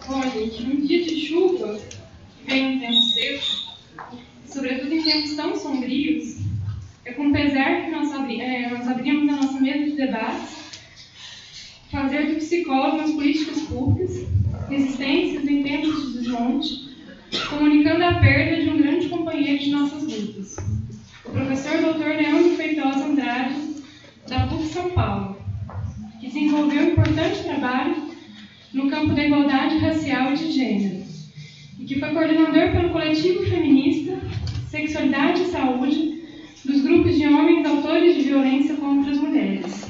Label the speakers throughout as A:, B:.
A: Bom, gente, num dia de chuva, que vem um tempo seco, sobretudo em tempos tão sombrios, é com pesar que nós abrimos a nossa mesa de debates, fazer do psicólogo nas políticas públicas, resistências em tempos de desmonte, comunicando a perda de um grande companheiro de nossas lutas, o professor Dr. Leandro Feitosa Andrade, da PUC São Paulo, que desenvolveu um importante trabalho no campo da igualdade racial e de gênero, e que foi coordenador pelo coletivo feminista Sexualidade e Saúde dos grupos de homens autores de violência contra as mulheres,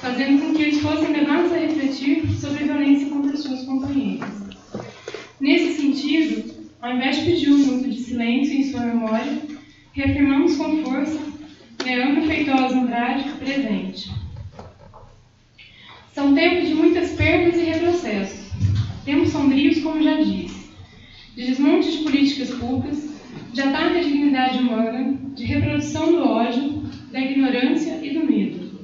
A: fazendo com que eles fossem levados a refletir sobre a violência contra suas companheiras. Nesse sentido, ao invés de pedir um minuto de silêncio em sua memória, reafirmamos com força Leandro Feitosa Andrade presente. São tempos de muitas perdas e retrocessos, tempos sombrios, como já disse, de desmonte de políticas públicas, de ataque à dignidade humana, de reprodução do ódio, da ignorância e do medo,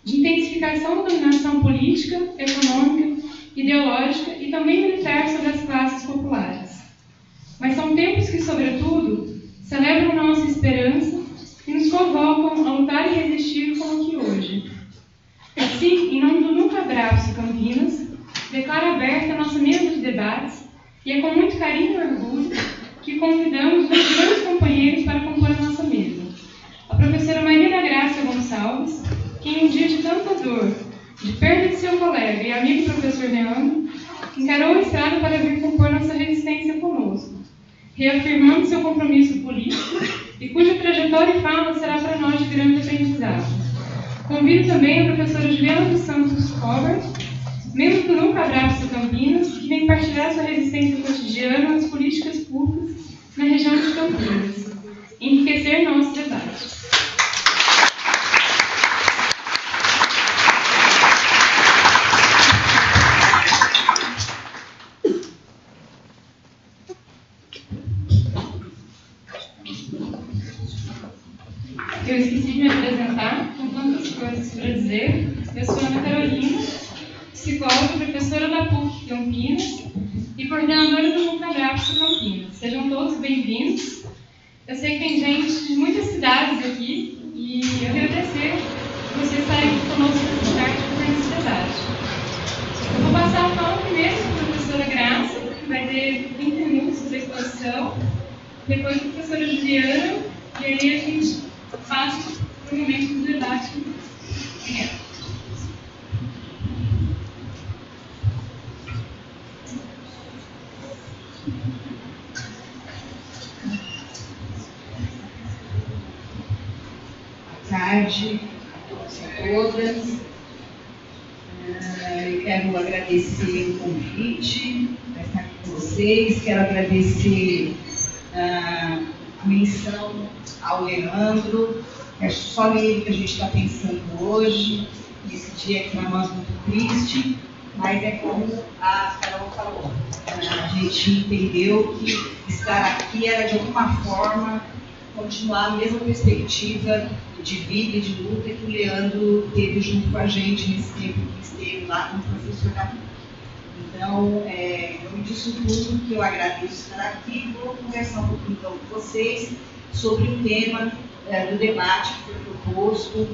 A: de intensificação da dominação política, econômica, ideológica e também militar sobre as classes populares. Mas são tempos que, sobretudo, celebram nossa esperança e nos convocam a lutar e resistir como aqui hoje. Assim, em nome do Nunca Abraço Campinas, declaro aberta a nossa mesa de debates e é com muito carinho e orgulho que convidamos dois grandes companheiros para compor a nossa mesa. A professora Maria da Graça Gonçalves, que em um dia de tanta dor, de perda de seu colega e amigo professor Leandro, encarou a estrada para vir compor nossa resistência conosco, reafirmando seu compromisso político e cuja trajetória e fala será para nós de grande aprendizado. Convido também a professora Juliana dos Santos Robert, membro do Nunca Abraço Campinas, que vem partilhar sua resistência cotidiana às políticas públicas na região de Campinas, enriquecer nosso debate. Eu esqueci de me apresentar, com tantas coisas para dizer. Eu sou Ana Carolina, psicóloga, professora da PUC Campinas e coordenadora do Nunca Abraço Campinas. Sejam todos bem-vindos. Eu sei que tem gente de muitas cidades aqui e eu agradecer por vocês estarem aqui conosco nessa tarde fazendo esse debate. Eu vou passar a fala primeiro para a professora Graça, que vai ter 30 minutos da exposição, depois a professora Juliana, e aí a gente passa para o momento do debate. Obrigada.
B: Boa tarde a todas. Eu quero agradecer o convite para estar com vocês. Quero agradecer a menção ao Leandro. É só nele que a gente está pensando hoje, nesse dia que para nós é muito triste, mas é como a Carol falou. A gente entendeu que estar aqui era de alguma forma continuar a mesma perspectiva de vida e de luta que o Leandro teve junto com a gente nesse tempo que esteve lá como professor da PUC. Então, eu me disso tudo que eu agradeço estar aqui e vou conversar um pouquinho então com vocês sobre o tema do debate que foi proposto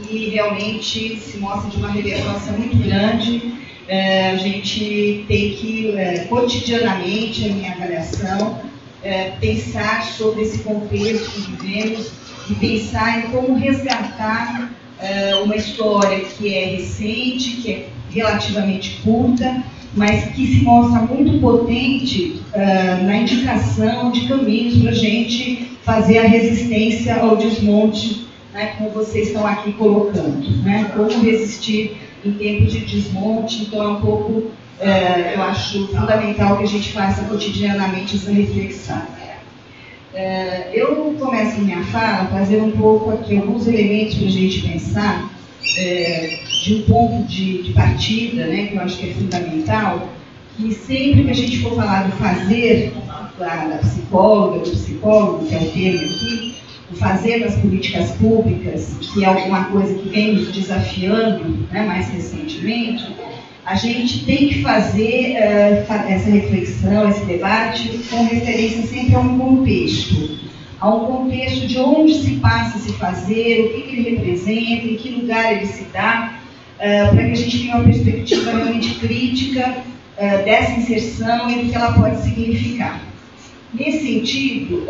B: e realmente se mostra de uma relevância muito grande. A gente tem que, cotidianamente, a minha avaliação, pensar sobre esse contexto que vivemos e pensar em como resgatar uma história que é recente, que é relativamente curta, mas que se mostra muito potente na indicação de caminhos para a gente fazer a resistência ao desmonte, né, como vocês estão aqui colocando, né, como resistir em tempos de desmonte. Então é um pouco, eu acho fundamental que a gente faça cotidianamente essa reflexão. Eu começo a minha fala trazendo um pouco aqui alguns elementos para a gente pensar, de um ponto de partida, né, que eu acho que é fundamental, que sempre que a gente for falar do fazer da psicóloga, do psicólogo, que é o termo aqui, o fazer das políticas públicas, que é alguma coisa que vem nos desafiando, né, mais recentemente, a gente tem que fazer essa reflexão, esse debate, com referência sempre a um contexto de onde se passa a se fazer, o que ele representa, em que lugar ele se dá, para que a gente tenha uma perspectiva realmente crítica dessa inserção e do que ela pode significar. Nesse sentido,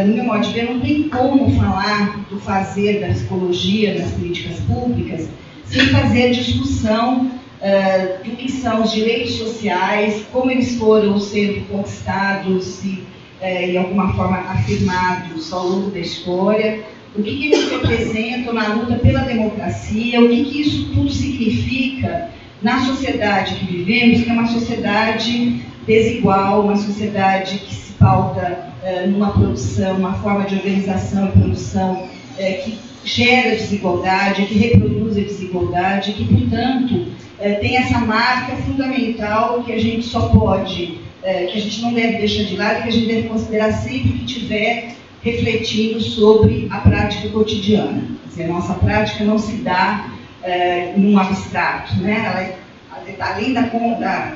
B: no meu modo de ver, não tem como falar do fazer da psicologia nas políticas públicas sem fazer discussão do que são os direitos sociais, como eles foram sendo conquistados e, de alguma forma, afirmados ao longo da história, o que eles representam na luta pela democracia, o que isso tudo significa na sociedade que vivemos, que é uma sociedade desigual, uma sociedade que se pauta numa produção, uma forma de organização e produção que gera desigualdade, que reproduz a desigualdade, que, portanto, tem essa marca fundamental que a gente só pode, que a gente não deve deixar de lado, que a gente deve considerar sempre que estiver refletindo sobre a prática cotidiana. Quer dizer, a nossa prática não se dá num abstrato, né? Além da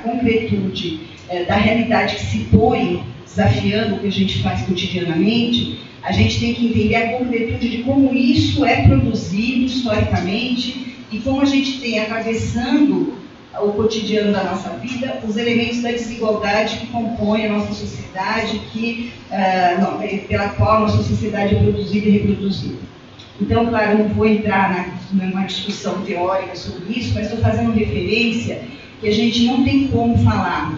B: concretude, da realidade que se põe desafiando o que a gente faz cotidianamente, a gente tem que entender a concretude de como isso é produzido historicamente e como a gente tem atravessando o cotidiano da nossa vida os elementos da desigualdade que compõem a nossa sociedade, pela qual a nossa sociedade é produzida e reproduzida. Então, claro, eu não vou entrar numa discussão teórica sobre isso, mas estou fazendo referência que a gente não tem como falar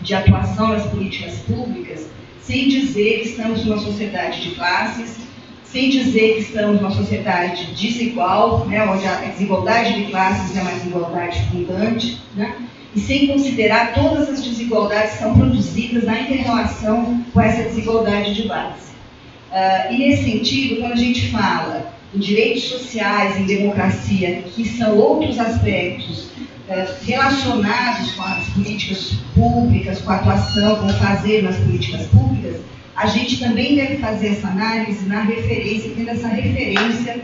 B: de atuação nas políticas públicas sem dizer que estamos numa sociedade de classes, sem dizer que estamos numa sociedade desigual, né, onde a desigualdade de classes é uma desigualdade fundante, né, e sem considerar todas as desigualdades que são produzidas na inter-relação com essa desigualdade de base. E nesse sentido, quando a gente fala em direitos sociais, em democracia, que são outros aspectos relacionados com as políticas públicas, com a atuação, com o fazer nas políticas públicas, a gente também deve fazer essa análise na referência, tendo essa referência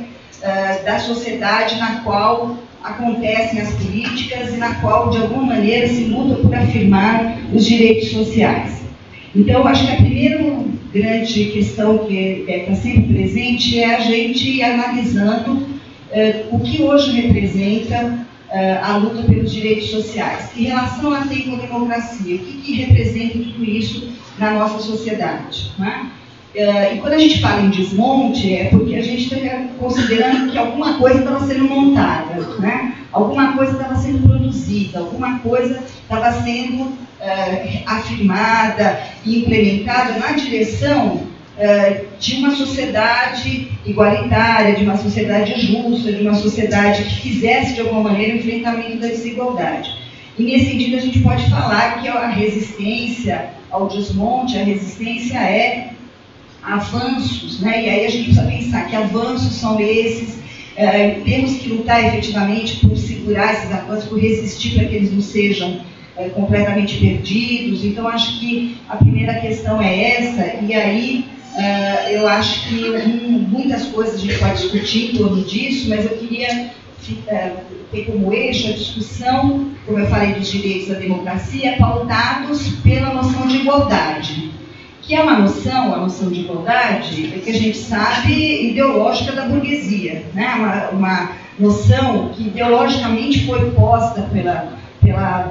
B: da sociedade na qual acontecem as políticas e na qual, de alguma maneira, se luta por afirmar os direitos sociais. Então, eu acho que a primeira grande questão que está sempre presente é a gente ir analisando o que hoje representa a luta pelos direitos sociais. Que relação ela tem com a democracia? O que representa tudo isso na nossa sociedade? Né? E quando a gente fala em desmonte, é porque a gente está considerando que alguma coisa estava sendo montada, né? Alguma coisa estava sendo produzida, alguma coisa estava sendo afirmada e implementada na direção de uma sociedade igualitária, de uma sociedade justa, de uma sociedade que fizesse, de alguma maneira, o enfrentamento da desigualdade. E, nesse sentido, a gente pode falar que a resistência ao desmonte, a resistência é avanços, né? E aí a gente precisa pensar que avanços são esses, temos que lutar efetivamente por segurar esses avanços, por resistir para que eles não sejam completamente perdidos. Então, acho que a primeira questão é essa, e aí eu acho que muitas coisas a gente pode discutir em torno disso, mas eu queria ter como eixo a discussão, como eu falei, dos direitos da democracia, pautados pela noção de igualdade, que é uma noção, a noção de igualdade, que a gente sabe, ideológica da burguesia, né? Uma noção que ideologicamente foi posta pela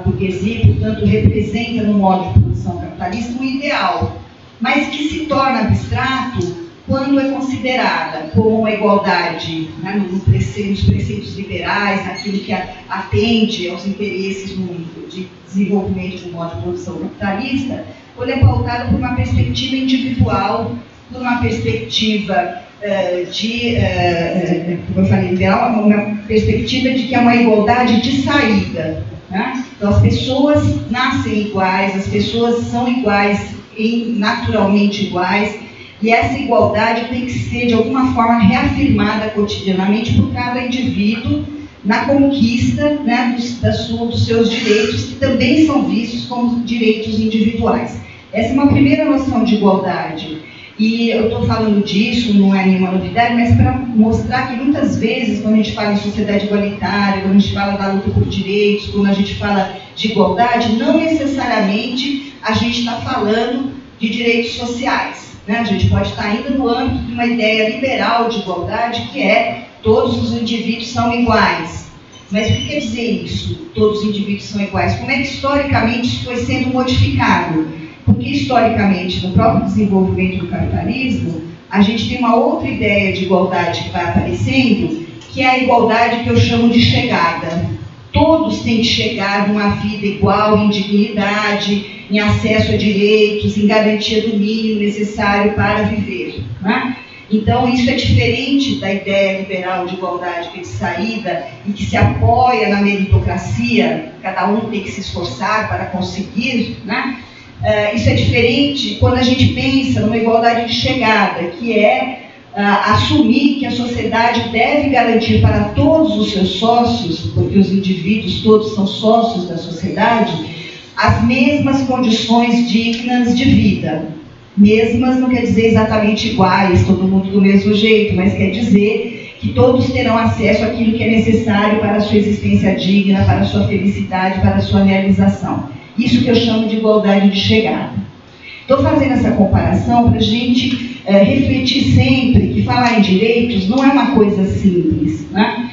B: burguesia, portanto representa no modo de produção capitalista um ideal, mas que se torna abstrato quando é considerada como uma igualdade, né, nos preceitos liberais, naquilo que atende aos interesses de desenvolvimento do modo de produção capitalista, quando é pautada por uma perspectiva individual, por uma perspectiva como eu falei, liberal, uma perspectiva de que é uma igualdade de saída. Né? Então, as pessoas nascem iguais, as pessoas são iguais, naturalmente iguais, e essa igualdade tem que ser, de alguma forma, reafirmada cotidianamente por cada indivíduo na conquista, né, dos seus direitos, que também são vistos como direitos individuais. Essa é uma primeira noção de igualdade. E eu estou falando disso, não é nenhuma novidade, mas para mostrar que muitas vezes, quando a gente fala em sociedade igualitária, quando a gente fala da luta por direitos, quando a gente fala de igualdade, não necessariamente a gente está falando de direitos sociais, né? A gente pode estar ainda no âmbito de uma ideia liberal de igualdade, que é todos os indivíduos são iguais. Mas o que quer dizer isso? Todos os indivíduos são iguais. Como é que historicamente isso foi sendo modificado? Porque historicamente, no próprio desenvolvimento do capitalismo, a gente tem uma outra ideia de igualdade que vai aparecendo, que é a igualdade que eu chamo de chegada. Todos têm que chegar numa vida igual, em dignidade, em acesso a direitos, em garantia do mínimo necessário para viver, né? Então, isso é diferente da ideia liberal de igualdade, que é de saída e que se apoia na meritocracia, cada um tem que se esforçar para conseguir, né? Isso é diferente quando a gente pensa numa igualdade de chegada, que é assumir que a sociedade deve garantir para todos os seus sócios, porque os indivíduos todos são sócios da sociedade, as mesmas condições dignas de vida. Mesmas não quer dizer exatamente iguais, todo mundo do mesmo jeito, mas quer dizer que todos terão acesso àquilo que é necessário para a sua existência digna, para a sua felicidade, para a sua realização. Isso que eu chamo de igualdade de chegada. Estou fazendo essa comparação para a gente refletir sempre que falar em direitos não é uma coisa simples, né?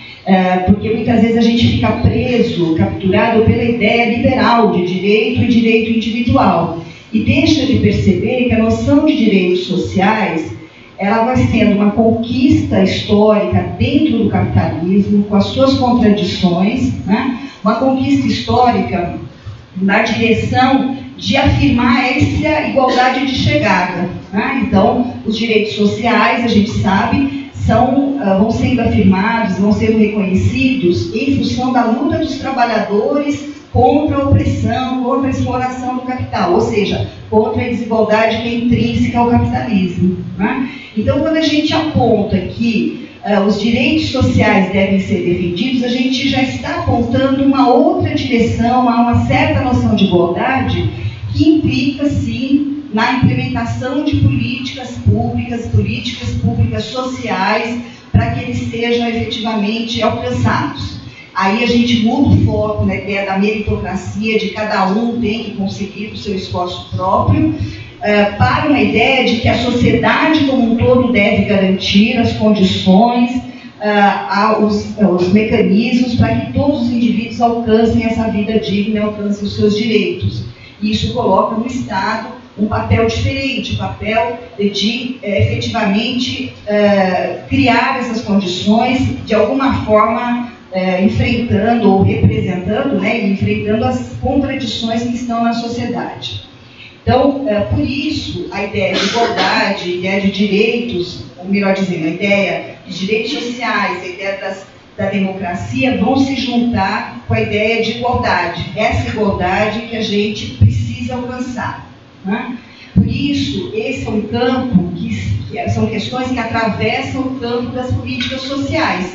B: Porque muitas vezes a gente fica preso, capturado pela ideia liberal de direito e direito individual. E deixa de perceber que a noção de direitos sociais ela vai sendo uma conquista histórica dentro do capitalismo, com as suas contradições, né? Uma conquista histórica na direção de afirmar essa igualdade de chegada, né? Então, os direitos sociais, a gente sabe, vão sendo afirmados, vão sendo reconhecidos em função da luta dos trabalhadores contra a opressão, contra a exploração do capital, ou seja, contra a desigualdade que é intrínseca ao capitalismo, né? Então, quando a gente aponta que os direitos sociais devem ser defendidos, a gente já está apontando uma outra direção, a uma certa noção de igualdade que implica, sim, na implementação de políticas públicas sociais, para que eles sejam efetivamente alcançados. Aí a gente muda o foco na ideia da meritocracia, de cada um tem que conseguir o seu esforço próprio, para uma ideia de que a sociedade como um todo deve garantir as condições, os mecanismos para que todos os indivíduos alcancem essa vida digna e alcancem os seus direitos. E isso coloca no Estado um papel diferente, o papel de efetivamente criar essas condições, de alguma forma enfrentando ou representando, né, enfrentando as contradições que estão na sociedade. Então, por isso, a ideia de igualdade, a ideia de direitos, ou melhor dizendo, a ideia de direitos sociais, a ideia da democracia vão se juntar com a ideia de igualdade. Essa igualdade que a gente precisa alcançar, né? Por isso, esse é um campo que são questões que atravessam o campo das políticas sociais.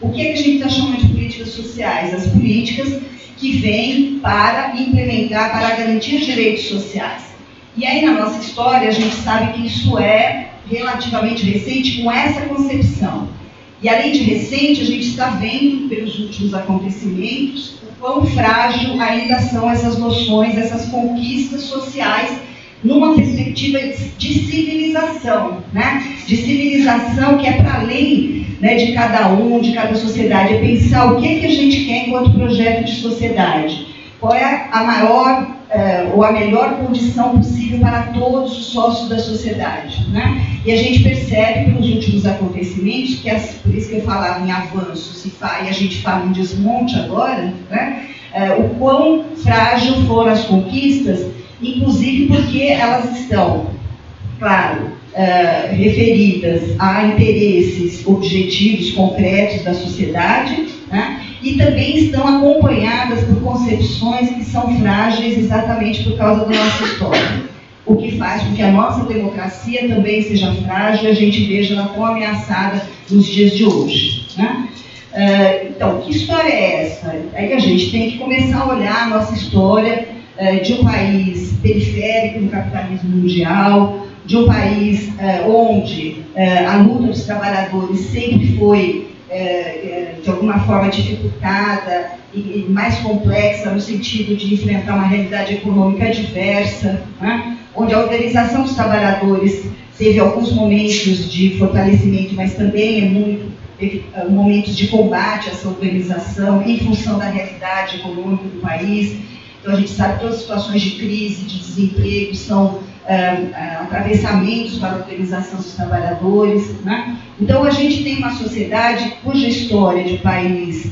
B: O que a gente está chamando de políticas sociais? As políticas que vêm para implementar, para garantir direitos sociais. E aí, na nossa história, a gente sabe que isso é relativamente recente com essa concepção. E, além de recente, a gente está vendo, pelos últimos acontecimentos, o quão frágil ainda são essas noções, essas conquistas sociais, numa perspectiva de civilização, né? De civilização que é para além, né, de cada um, de cada sociedade, é pensar o que a gente quer enquanto projeto de sociedade. Qual é a maior ou a melhor condição possível para todos os sócios da sociedade, né? E a gente percebe pelos últimos acontecimentos, por isso que eu falava em avanços e a gente fala em desmonte agora, né? O quão frágil foram as conquistas, inclusive porque elas estão, claro, referidas a interesses objetivos concretos da sociedade, né? E também estão acompanhadas por concepções que são frágeis exatamente por causa da nossa história. O que faz com que a nossa democracia também seja frágil e a gente veja ela tão ameaçada nos dias de hoje, né? Então, que história é essa? Aí a gente tem que começar a olhar a nossa história de um país periférico no capitalismo mundial, de um país onde a luta dos trabalhadores sempre foi, de alguma forma, dificultada e mais complexa no sentido de enfrentar uma realidade econômica diversa, né? Onde a organização dos trabalhadores teve alguns momentos de fortalecimento, mas também teve momentos de combate a essa organização em função da realidade econômica do país. Então, a gente sabe que todas as situações de crise, de desemprego, são atravessamentos para a organização dos trabalhadores, né? Então, a gente tem uma sociedade cuja história de país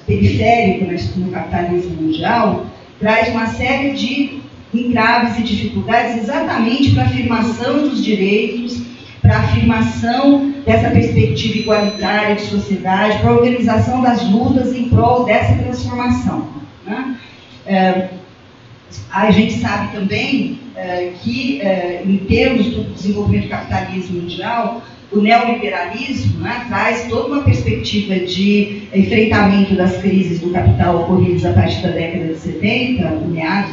B: periférico no capitalismo mundial traz uma série de entraves e dificuldades exatamente para a afirmação dos direitos, para a afirmação dessa perspectiva igualitária de sociedade, para a organização das lutas em prol dessa transformação, né? A gente sabe também que, em termos do desenvolvimento do capitalismo mundial, o neoliberalismo, né, traz toda uma perspectiva de enfrentamento das crises do capital ocorridas a partir da década de 70, meados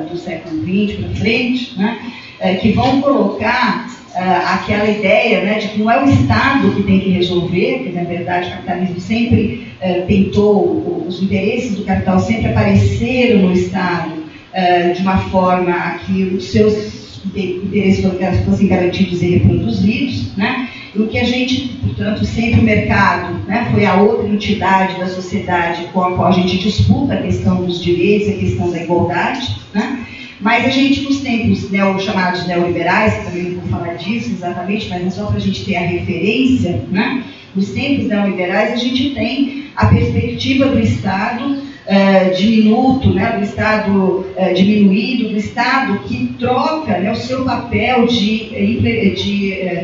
B: do século XX para frente, né, que vão colocar aquela ideia, né, de que não é o Estado que tem que resolver, que na verdade o capitalismo sempre tentou, os interesses do capital sempre apareceram no Estado de uma forma a que os seus interesses fossem garantidos e reproduzidos, né? E o que a gente, portanto, sempre o mercado, né, foi a outra entidade da sociedade com a qual a gente disputa a questão dos direitos, a questão da igualdade, né? Mas a gente, nos tempos chamados neoliberais, que também não vou falar disso exatamente, mas é só para a gente ter a referência, né? Nos tempos neoliberais a gente tem a perspectiva do Estado diminuto, né, do Estado diminuído, do Estado que troca, né, o seu papel de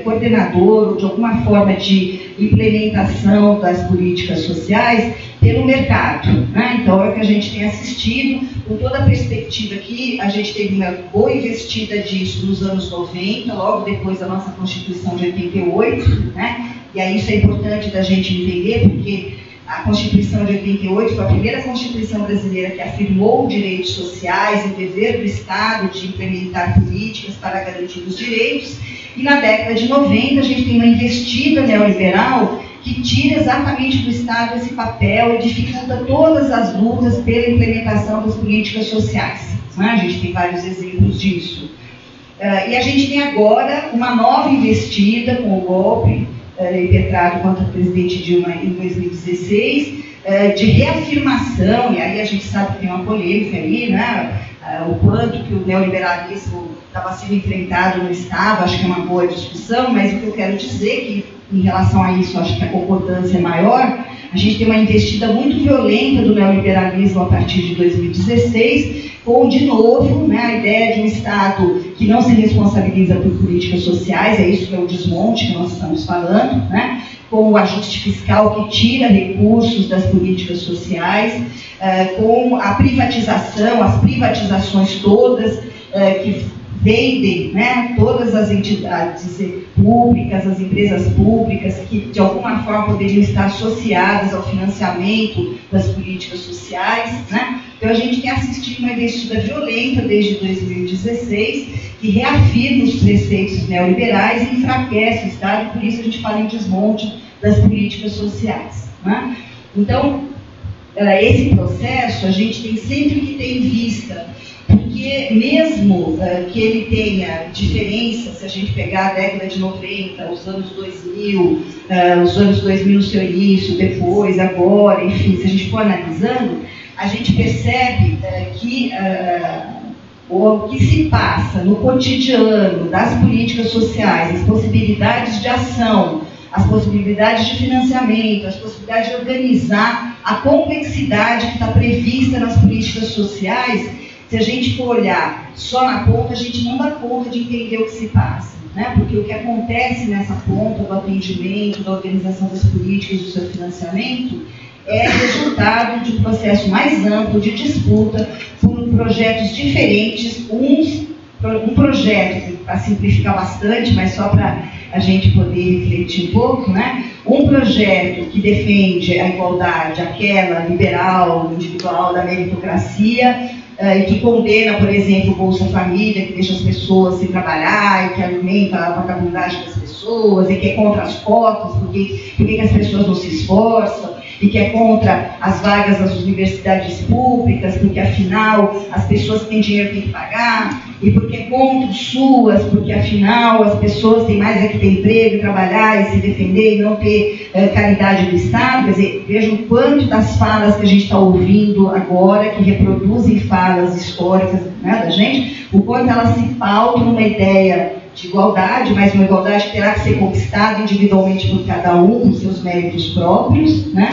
B: coordenador, ou de alguma forma de implementação das políticas sociais pelo mercado, né? Então é o que a gente tem assistido, com toda a perspectiva que a gente teve uma boa investida disso nos anos 90, logo depois da nossa Constituição de 88, né? E aí isso é importante da gente entender, porque a Constituição de 88 foi a primeira Constituição brasileira que afirmou direitos sociais e o dever do Estado de implementar políticas para garantir os direitos. E na década de 90 a gente tem uma investida neoliberal que tira exatamente do Estado esse papel e dificulta todas as lutas pela implementação das políticas sociais, né? A gente tem vários exemplos disso. E a gente tem agora uma nova investida com o golpe impetrado contra o presidente Dilma em 2016, de reafirmação, e aí a gente sabe que tem uma polêmica aí, né? O quanto que o neoliberalismo estava sendo enfrentado no Estado, acho que é uma boa discussão, mas o que eu quero dizer é que, em relação a isso, acho que a concordância é maior. A gente tem uma investida muito violenta do neoliberalismo a partir de 2016, com, de novo, né, a ideia de um Estado que não se responsabiliza por políticas sociais, é isso que é o desmonte que nós estamos falando, né, com o ajuste fiscal que tira recursos das políticas sociais, com a privatização, as privatizações todas, que vendem, né, todas as entidades públicas, as empresas públicas que de alguma forma poderiam estar associadas ao financiamento das políticas sociais, né? Então a gente tem assistido uma investida violenta desde 2016 que reafirma os preceitos neoliberais e enfraquece o Estado, e por isso a gente fala em desmonte das políticas sociais, né? Então esse processo a gente tem sempre que ter em vista, porque mesmo que ele tenha diferença, se a gente pegar a década de 90, os anos 2000, os anos 2000 no seu início, depois, agora, enfim, se a gente for analisando, a gente percebe que o que se passa no cotidiano das políticas sociais, as possibilidades de ação, as possibilidades de financiamento, as possibilidades de organizar a complexidade que está prevista nas políticas sociais. Se a gente for olhar só na ponta, a gente não dá conta de entender o que se passa, né? Porque o que acontece nessa ponta do atendimento, da organização das políticas, do seu financiamento, é resultado de um processo mais amplo de disputa por projetos diferentes, um projeto, para simplificar bastante, mas só para a gente poder refletir um pouco, né? Um projeto que defende a igualdade, aquela liberal, individual, da meritocracia, e que condena, por exemplo, o Bolsa Família, que deixa as pessoas sem trabalhar, e que alimenta a vagabundagem das pessoas, e que é contra as cotas, porque as pessoas não se esforçam, e que é contra as vagas das universidades públicas, porque afinal as pessoas que têm dinheiro têm que pagar, e porque é contra o SUAS, porque afinal as pessoas têm mais é que ter emprego, trabalhar e se defender e não ter caridade do Estado. Quer dizer, vejam quanto das falas que a gente está ouvindo agora, que reproduzem falas históricas, né, da gente, o quanto elas se pautam numa ideia de igualdade, mas uma igualdade que terá que ser conquistada individualmente por cada um, com seus méritos próprios, né?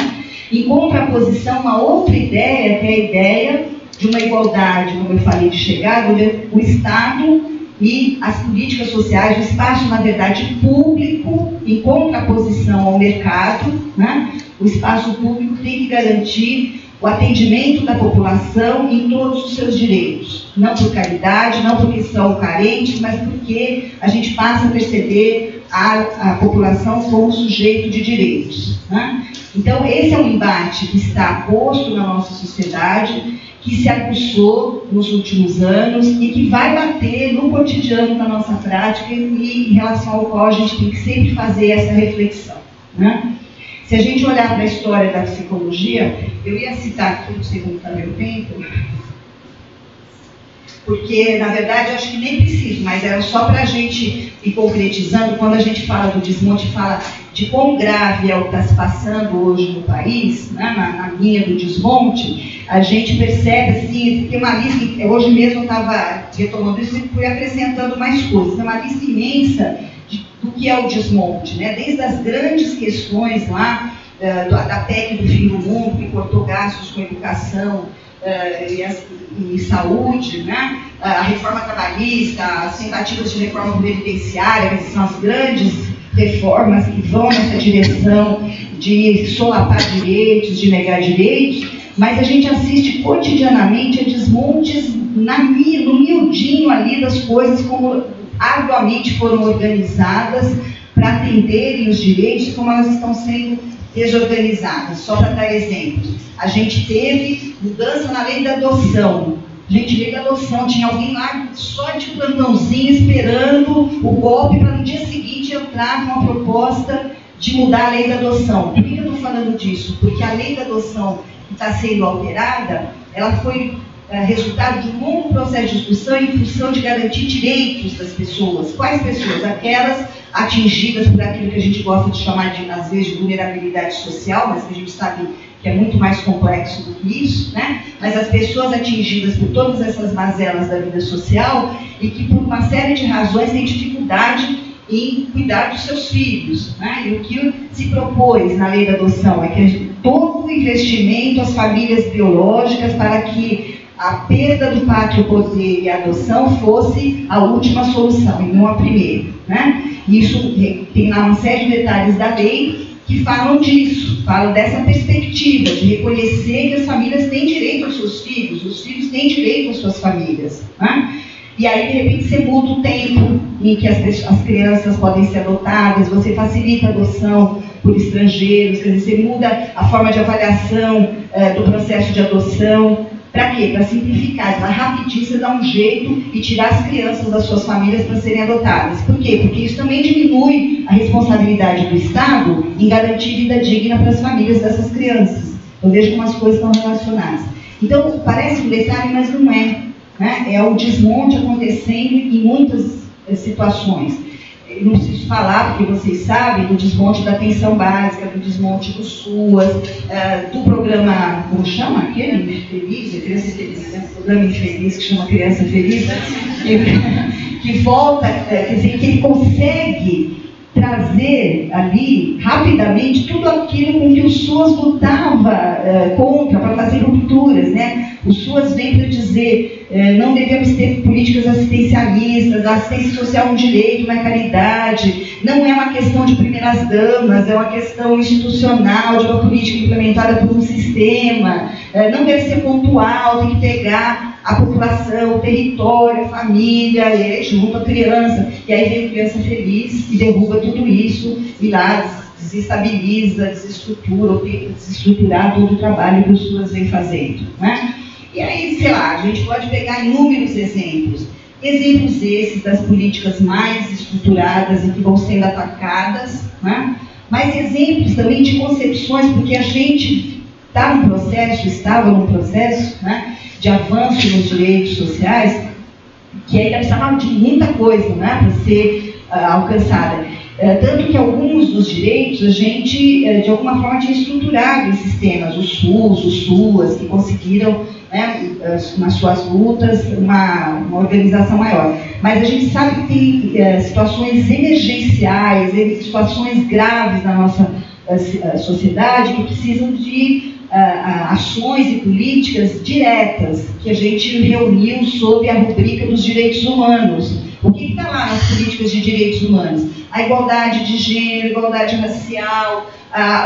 B: Em contraposição, uma outra ideia, que é a ideia de uma igualdade, como eu falei, de chegada, onde o Estado e as políticas sociais, o espaço, na verdade, público, em contraposição ao mercado, né? O espaço público tem que garantir o atendimento da população em todos os seus direitos. Não por caridade, não porque são carentes, mas porque a gente passa a perceber a população como sujeito de direitos, né? Então, esse é um embate que está posto na nossa sociedade, que se aguçou nos últimos anos e que vai bater no cotidiano da nossa prática e em relação ao qual a gente tem que sempre fazer essa reflexão, né? Se a gente olhar para a história da psicologia, eu ia citar aqui, não sei como está meu tempo, porque, na verdade, eu acho que nem preciso, mas era só para a gente ir concretizando. Quando a gente fala do desmonte, fala de quão grave é o que está se passando hoje no país, né, na linha do desmonte, a gente percebe, assim, tem uma lista, hoje mesmo eu estava retomando isso e fui acrescentando mais coisas, tem uma lista imensa do que é o desmonte, né? Desde as grandes questões lá, da PEC do fim do mundo, que cortou gastos com educação e saúde, né? A reforma trabalhista, as tentativas de reforma previdenciária, que são as grandes reformas que vão nessa direção de solapar direitos, de negar direitos, mas a gente assiste cotidianamente a desmontes no miudinho ali das coisas, como arduamente foram organizadas para atenderem os direitos, como elas estão sendo desorganizadas. Só para dar exemplos, a gente teve mudança na lei da adoção. Gente, lei da adoção, tinha alguém lá só de plantãozinho esperando o golpe para no dia seguinte entrar com uma proposta de mudar a lei da adoção. Por que eu estou falando disso? Porque a lei da adoção que está sendo alterada, ela foi resultado de um longo processo de discussão em função de garantir direitos das pessoas. Quais pessoas? Aquelas atingidas por aquilo que a gente gosta de chamar, às vezes, de vulnerabilidade social, mas que a gente sabe que é muito mais complexo do que isso, né? Mas as pessoas atingidas por todas essas mazelas da vida social e que, por uma série de razões, têm dificuldade em cuidar dos seus filhos, né? E o que se propôs na lei da adoção é que todo o investimento às famílias biológicas para que a perda do pátrio poder e a adoção fosse a última solução e não a primeira, né? Isso tem lá uma série de detalhes da lei que falam disso, falam dessa perspectiva de reconhecer que as famílias têm direito aos seus filhos, os filhos têm direito às suas famílias, né? E aí, de repente, você muda o tempo em que as crianças podem ser adotadas, você facilita a adoção por estrangeiros, quer dizer, você muda a forma de avaliação do processo de adoção. Para quê? Para simplificar, para rapidinho você dar um jeito e tirar as crianças das suas famílias para serem adotadas. Por quê? Porque isso também diminui a responsabilidade do Estado em garantir vida digna para as famílias dessas crianças. Eu vejo como as coisas estão relacionadas. Então, parece um detalhe, mas não é, né? É o desmonte acontecendo em muitas situações. Eu não preciso falar, porque vocês sabem, do desmonte da atenção básica, do desmonte do SUAS, do programa, como chama aquele? Infeliz, Criança Feliz, né? O programa infeliz que chama Criança Feliz, que volta, quer dizer, que ele consegue trazer ali, rapidamente, tudo aquilo com que o SUAS lutava contra, para fazer rupturas, né? O SUAS vem para dizer, não devemos ter políticas assistencialistas, a assistência social é um direito, não é caridade, não é uma questão de primeiras damas, é uma questão institucional, de uma política implementada por um sistema, não deve ser pontual, tem que ter pegar a população, o território, a família, e aí junto a criança, e aí vem a criança feliz e derruba tudo isso, e lá desestabiliza, desestrutura, ou tenta desestruturar todo o trabalho que os SUAS vem fazendo, né? E aí, sei lá, a gente pode pegar inúmeros exemplos esses das políticas mais estruturadas e que vão sendo atacadas, né? Mas exemplos também de concepções, porque a gente estava num processo, né, de avanço nos direitos sociais, que ainda precisava de muita coisa, né, para ser alcançada. Tanto que alguns dos direitos a gente, de alguma forma, tinha estruturado em sistemas, os SUS, os SUAS, que conseguiram, né, nas suas lutas, uma organização maior. Mas a gente sabe que tem situações emergenciais, situações graves na nossa sociedade que precisam de ações e políticas diretas, que a gente reuniu sob a rubrica dos direitos humanos. O que está lá nas políticas de direitos humanos? A igualdade de gênero, igualdade racial,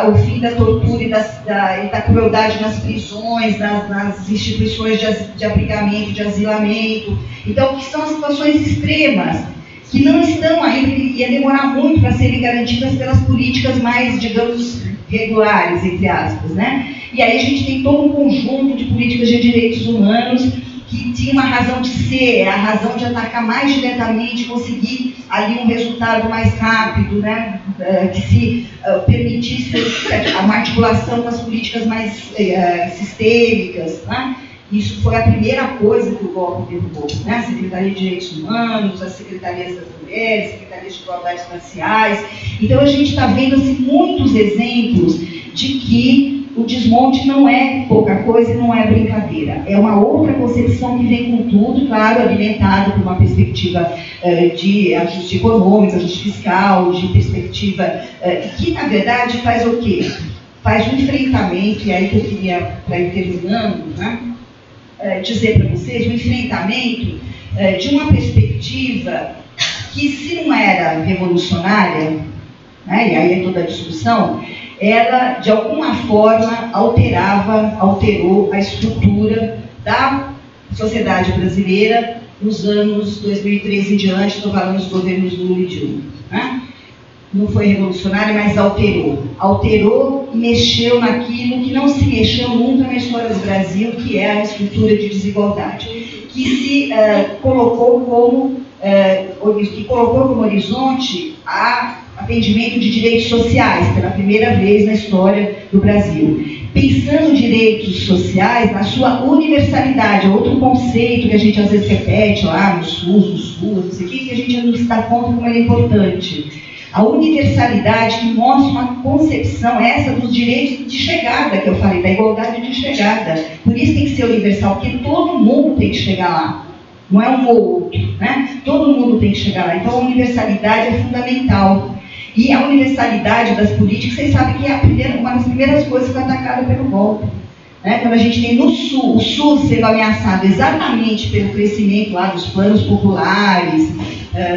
B: o fim da tortura e da crueldade nas prisões, nas instituições de abrigamento, de asilamento. Então, que são as situações extremas, que não estão ainda, ia demorar muito para serem garantidas pelas políticas mais, digamos, regulares, entre aspas, né? E aí a gente tem todo um conjunto de políticas de direitos humanos que tinha uma razão de ser, a razão de atacar mais diretamente, conseguir ali um resultado mais rápido, né? Que se permitisse uma articulação com as políticas mais sistêmicas, né? Isso foi a primeira coisa que o golpe derrubou, né? A Secretaria de Direitos Humanos, as Secretarias das Mulheres, Secretarias de Igualdades Raciais. Então a gente está vendo assim, muitos exemplos de que o desmonte não é pouca coisa e não é brincadeira. É uma outra concepção que vem com tudo, claro, alimentada por uma perspectiva de ajuste econômico, ajuste fiscal, de perspectiva que, na verdade, faz o quê? Faz um enfrentamento, e aí que eu queria, para ir terminando, né, dizer para vocês, um enfrentamento de uma perspectiva que, se não era revolucionária, né, e aí é toda a discussão, ela, de alguma forma, alterou a estrutura da sociedade brasileira nos anos 2013 em diante, estou falando dos governos Lula e Dilma. Né? Não foi revolucionária, mas alterou. Alterou e mexeu naquilo que não se mexeu nunca na história do Brasil, que é a estrutura de desigualdade, que se colocou como horizonte a atendimento de direitos sociais, pela primeira vez na história do Brasil. Pensando direitos sociais na sua universalidade, outro conceito que a gente às vezes repete lá no SUS, não sei o que a gente não se dá conta como ele é importante. A universalidade que mostra uma concepção, essa dos direitos de chegada, que eu falei, da igualdade de chegada. Por isso tem que ser universal, porque todo mundo tem que chegar lá. Não é um ou outro, né? Todo mundo tem que chegar lá. Então a universalidade é fundamental. E a universalidade das políticas, vocês sabem que é uma das primeiras coisas que foi atacada pelo golpe. Né? Quando a gente tem no Sul, o SUS sendo ameaçado exatamente pelo crescimento lá dos planos populares,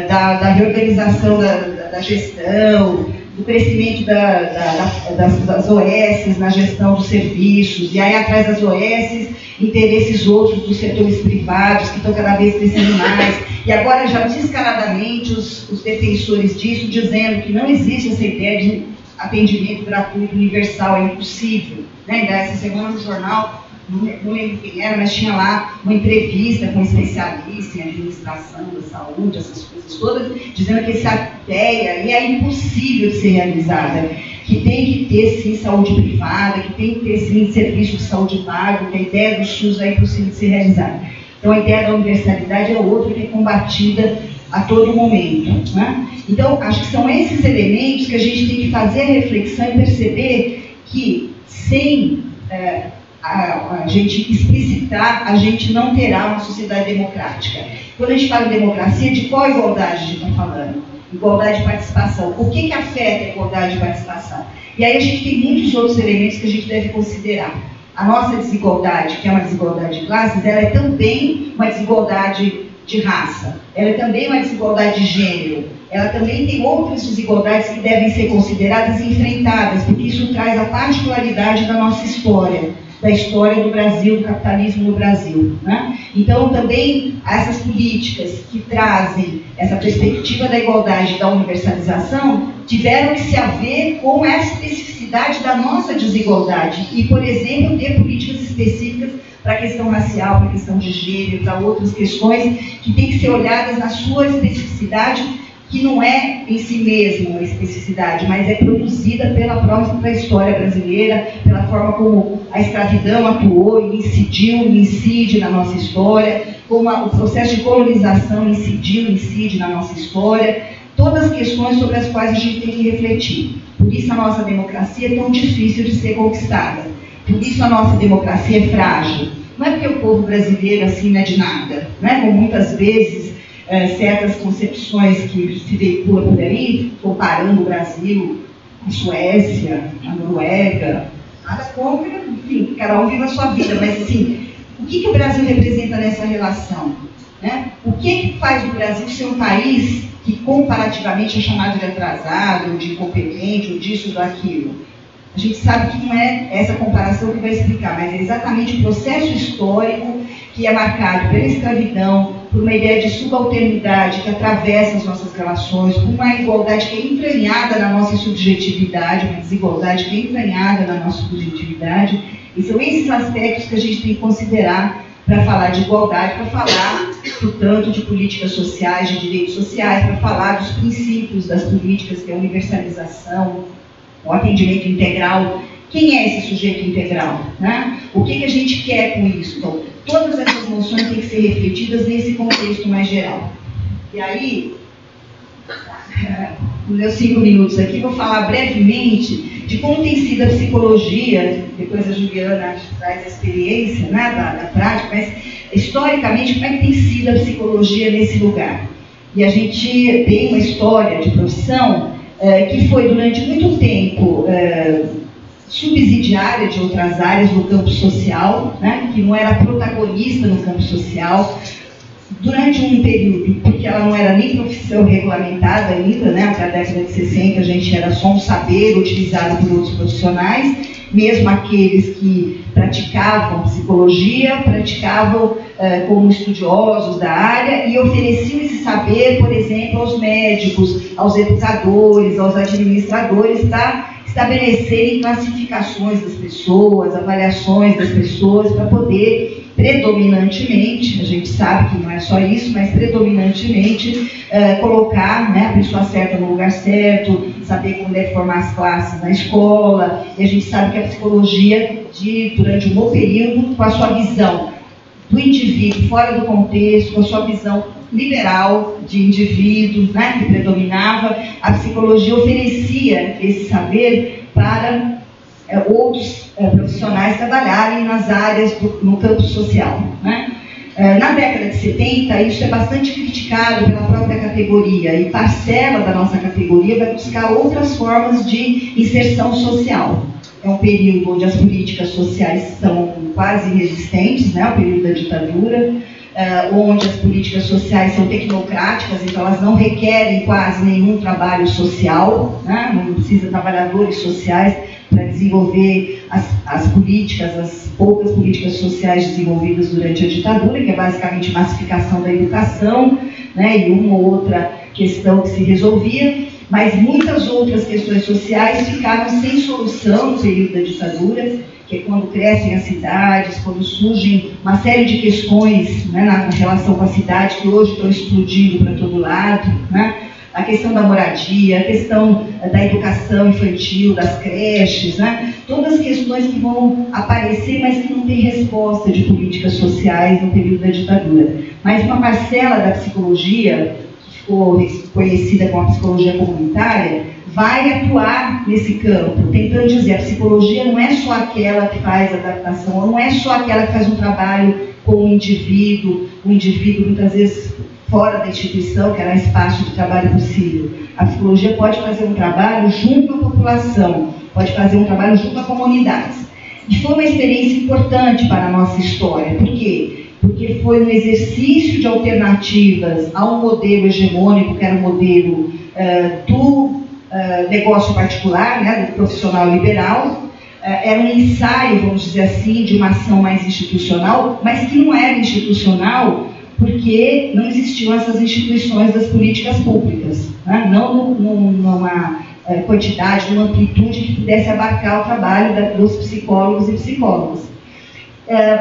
B: da reorganização da gestão, do crescimento das OS na gestão dos serviços, e aí atrás das OS, interesses outros dos setores privados, que estão cada vez crescendo mais, e agora já descaradamente os defensores disso, dizendo que não existe essa ideia de atendimento gratuito universal, é impossível. Né? Essa semana no jornal, não lembro quem era, mas tinha lá uma entrevista com um especialista em administração da saúde, essas coisas todas, dizendo que essa ideia é impossível de ser realizada, que tem que ter sim saúde privada, que tem que ter sim serviço de saúde pago, que a ideia do SUS é impossível de ser realizada. Então a ideia da universalidade é outra que é combatida a todo momento. Né? Então acho que são esses elementos que a gente tem que fazer a reflexão e perceber que sem a gente explicitar, a gente não terá uma sociedade democrática. Quando a gente fala em democracia, de qual igualdade a gente está falando? Igualdade de participação. O que afeta a igualdade de participação? E aí a gente tem muitos outros elementos que a gente deve considerar. A nossa desigualdade, que é uma desigualdade de classes, ela é também uma desigualdade de raça. Ela é também uma desigualdade de gênero. Ela também tem outras desigualdades que devem ser consideradas e enfrentadas, porque isso traz a particularidade da nossa história. da história do Brasil, do capitalismo no Brasil, né? Então, também, essas políticas que trazem essa perspectiva da igualdade e da universalização tiveram que se haver com a especificidade da nossa desigualdade e, por exemplo, ter políticas específicas para a questão racial, para a questão de gênero, para outras questões que têm que ser olhadas na sua especificidade, que não é em si mesmo uma especificidade, mas é produzida pela própria história brasileira, pela forma como a escravidão atuou e incidiu e incide na nossa história, como o processo de colonização incidiu e incide na nossa história, todas as questões sobre as quais a gente tem que refletir. Por isso a nossa democracia é tão difícil de ser conquistada. Por isso a nossa democracia é frágil. Não é porque o povo brasileiro assim não é de nada, né? Como muitas vezes certas concepções que se veiculam por aí, comparando o Brasil com a Suécia, a Noruega, nada contra, enfim, cada um vive a sua vida, mas assim, o que o Brasil representa nessa relação? Né? O que faz o Brasil ser um país que comparativamente é chamado de atrasado, ou de incompetente, ou disso, ou daquilo? A gente sabe que não é essa comparação que vai explicar, mas é exatamente o processo histórico que é marcado pela escravidão, por uma ideia de subalternidade que atravessa as nossas relações, por uma igualdade que é entranhada na nossa subjetividade, uma desigualdade que é entranhada na nossa subjetividade. E são esses aspectos que a gente tem que considerar para falar de igualdade, para falar, portanto, de políticas sociais, de direitos sociais, para falar dos princípios das políticas, que é a universalização, o atendimento integral. Quem é esse sujeito integral? Né? O que a gente quer com isso? Então, todas essas noções têm que ser refletidas nesse contexto mais geral. E aí, nos meus 5 minutos aqui, vou falar brevemente de como tem sido a psicologia, depois a Juliana traz a experiência, né, da prática, mas historicamente, como é que tem sido a psicologia nesse lugar? E a gente tem uma história de profissão que foi durante muito tempo subsidiária de outras áreas no campo social, né, que não era protagonista no campo social, durante um período, porque ela não era nem profissão regulamentada ainda, né, até a década de 60 a gente era só um saber utilizado por outros profissionais, mesmo aqueles que praticavam psicologia, praticavam como estudiosos da área e ofereciam esse saber, por exemplo, aos médicos, aos educadores, aos administradores, para estabelecerem classificações das pessoas, avaliações das pessoas, para poder predominantemente, a gente sabe que não é só isso, mas predominantemente colocar, né, a pessoa certa no lugar certo, saber como deve formar as classes na escola, e a gente sabe que a psicologia, durante um bom período, com a sua visão do indivíduo fora do contexto, com a sua visão liberal de indivíduo, né, que predominava, a psicologia oferecia esse saber para outros profissionais trabalharem nas áreas no campo social, né? Na década de 70, isso é bastante criticado pela própria categoria, e parcela da nossa categoria vai buscar outras formas de inserção social. É um período onde as políticas sociais são quase inexistentes, né? O período da ditadura, onde as políticas sociais são tecnocráticas, então elas não requerem quase nenhum trabalho social, né? Não precisa de trabalhadores sociais para desenvolver as políticas, as poucas políticas sociais desenvolvidas durante a ditadura, que é basicamente massificação da educação, né, e uma ou outra questão que se resolvia, mas muitas outras questões sociais ficaram sem solução no período da ditadura, que é quando crescem as cidades, quando surgem uma série de questões, né, na relação com a cidade, que hoje estão explodindo para todo lado, né? A questão da moradia, a questão da educação infantil, das creches, né? Todas as questões que vão aparecer, mas que não têm resposta de políticas sociais no período da ditadura. Mas uma parcela da psicologia, que ficou conhecida como a psicologia comunitária, vai atuar nesse campo, tentando dizer, a psicologia não é só aquela que faz adaptação, não é só aquela que faz um trabalho com o indivíduo muitas vezes fora da instituição, que era um espaço de trabalho possível. A psicologia pode fazer um trabalho junto à população, pode fazer um trabalho junto a comunidades. E foi uma experiência importante para a nossa história. Por quê? Porque foi um exercício de alternativas a um modelo hegemônico, que era o modelo do negócio particular, né, do profissional liberal, era um ensaio, vamos dizer assim, de uma ação mais institucional, mas que não era institucional porque não existiam essas instituições das políticas públicas, né? Não numa quantidade, numa amplitude que pudesse abarcar o trabalho dos psicólogos e psicólogas.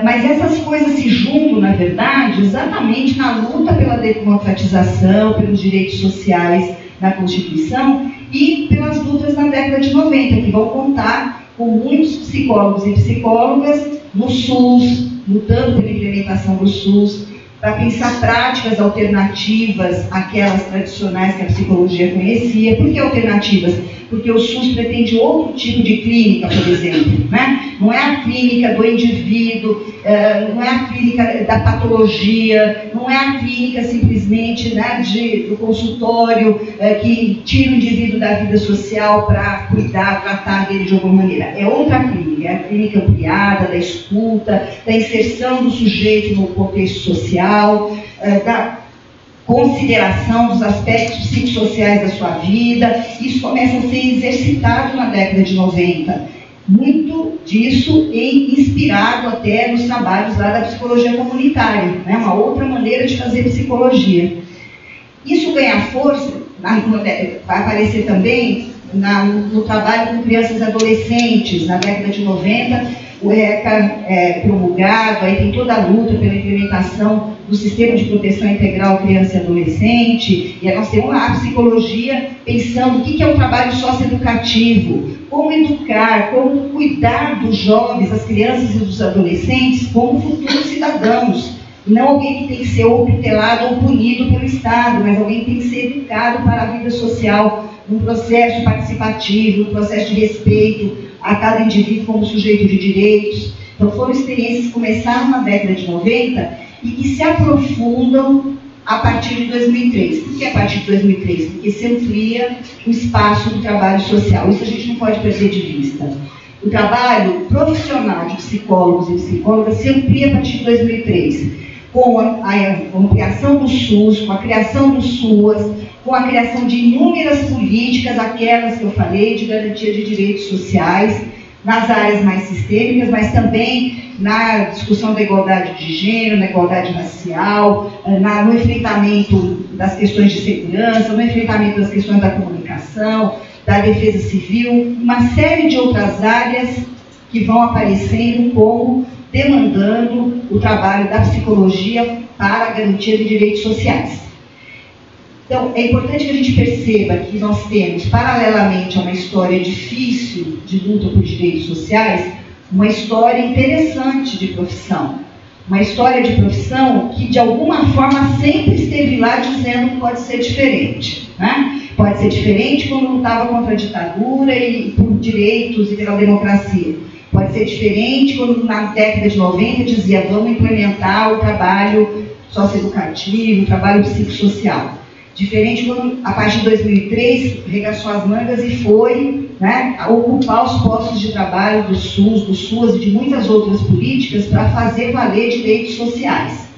B: Mas essas coisas se juntam, na verdade, exatamente na luta pela democratização, pelos direitos sociais na Constituição e pelas lutas na década de 90, que vão contar com muitos psicólogos e psicólogas no SUS, lutando pela implementação do SUS, para pensar práticas alternativas àquelas tradicionais que a psicologia conhecia. Por que alternativas? Porque o SUS pretende outro tipo de clínica, por exemplo, né? Não é a clínica do indivíduo, não é a clínica da patologia, não é a clínica simplesmente, né, do consultório que tira o indivíduo da vida social para cuidar, tratar dele de alguma maneira. É outra clínica, é a clínica ampliada, da escuta, da inserção do sujeito no contexto social, da consideração dos aspectos psicossociais da sua vida. Isso começa a ser exercitado na década de 90. Muito disso inspirado até nos trabalhos lá da psicologia comunitária, né? Uma outra maneira de fazer psicologia. Isso ganha força, vai aparecer também no trabalho com crianças e adolescentes, na década de 90, o ECA é promulgado, aí tem toda a luta pela implementação do Sistema de Proteção Integral Criança e Adolescente, e aí nós temos a psicologia pensando o que é o trabalho socioeducativo, como educar, como cuidar dos jovens, das crianças e dos adolescentes como futuros cidadãos, e não alguém que tem que ser ou tutelado ou punido pelo Estado, mas alguém que tem que ser educado para a vida social, num processo participativo, num processo de respeito a cada indivíduo como sujeito de direitos. Então foram experiências que começaram na década de 90 e que se aprofundam a partir de 2003. Por que a partir de 2003? Porque se amplia o espaço do trabalho social. Isso a gente não pode perder de vista. O trabalho profissional de psicólogos e psicólogas se amplia a partir de 2003, com a ampliação do SUS, com a criação do SUAS, com a criação de inúmeras políticas, aquelas que eu falei, de garantia de direitos sociais, nas áreas mais sistêmicas, mas também na discussão da igualdade de gênero, na igualdade racial, no enfrentamento das questões de segurança, no enfrentamento das questões da comunicação, da defesa civil, uma série de outras áreas que vão aparecendo como demandando o trabalho da psicologia para a garantia de direitos sociais. Então, é importante que a gente perceba que nós temos, paralelamente a uma história difícil de luta por direitos sociais, uma história interessante de profissão. Uma história de profissão que, de alguma forma, sempre esteve lá dizendo que pode ser diferente, né? Pode ser diferente quando lutava contra a ditadura e por direitos e pela democracia. Pode ser diferente quando, na década de 90, dizia vamos implementar o trabalho socioeducativo, o trabalho psicossocial. Diferente quando, a partir de 2003, regaçou as mangas e foi, né, ocupar os postos de trabalho do SUAS e de muitas outras políticas para fazer valer direitos sociais.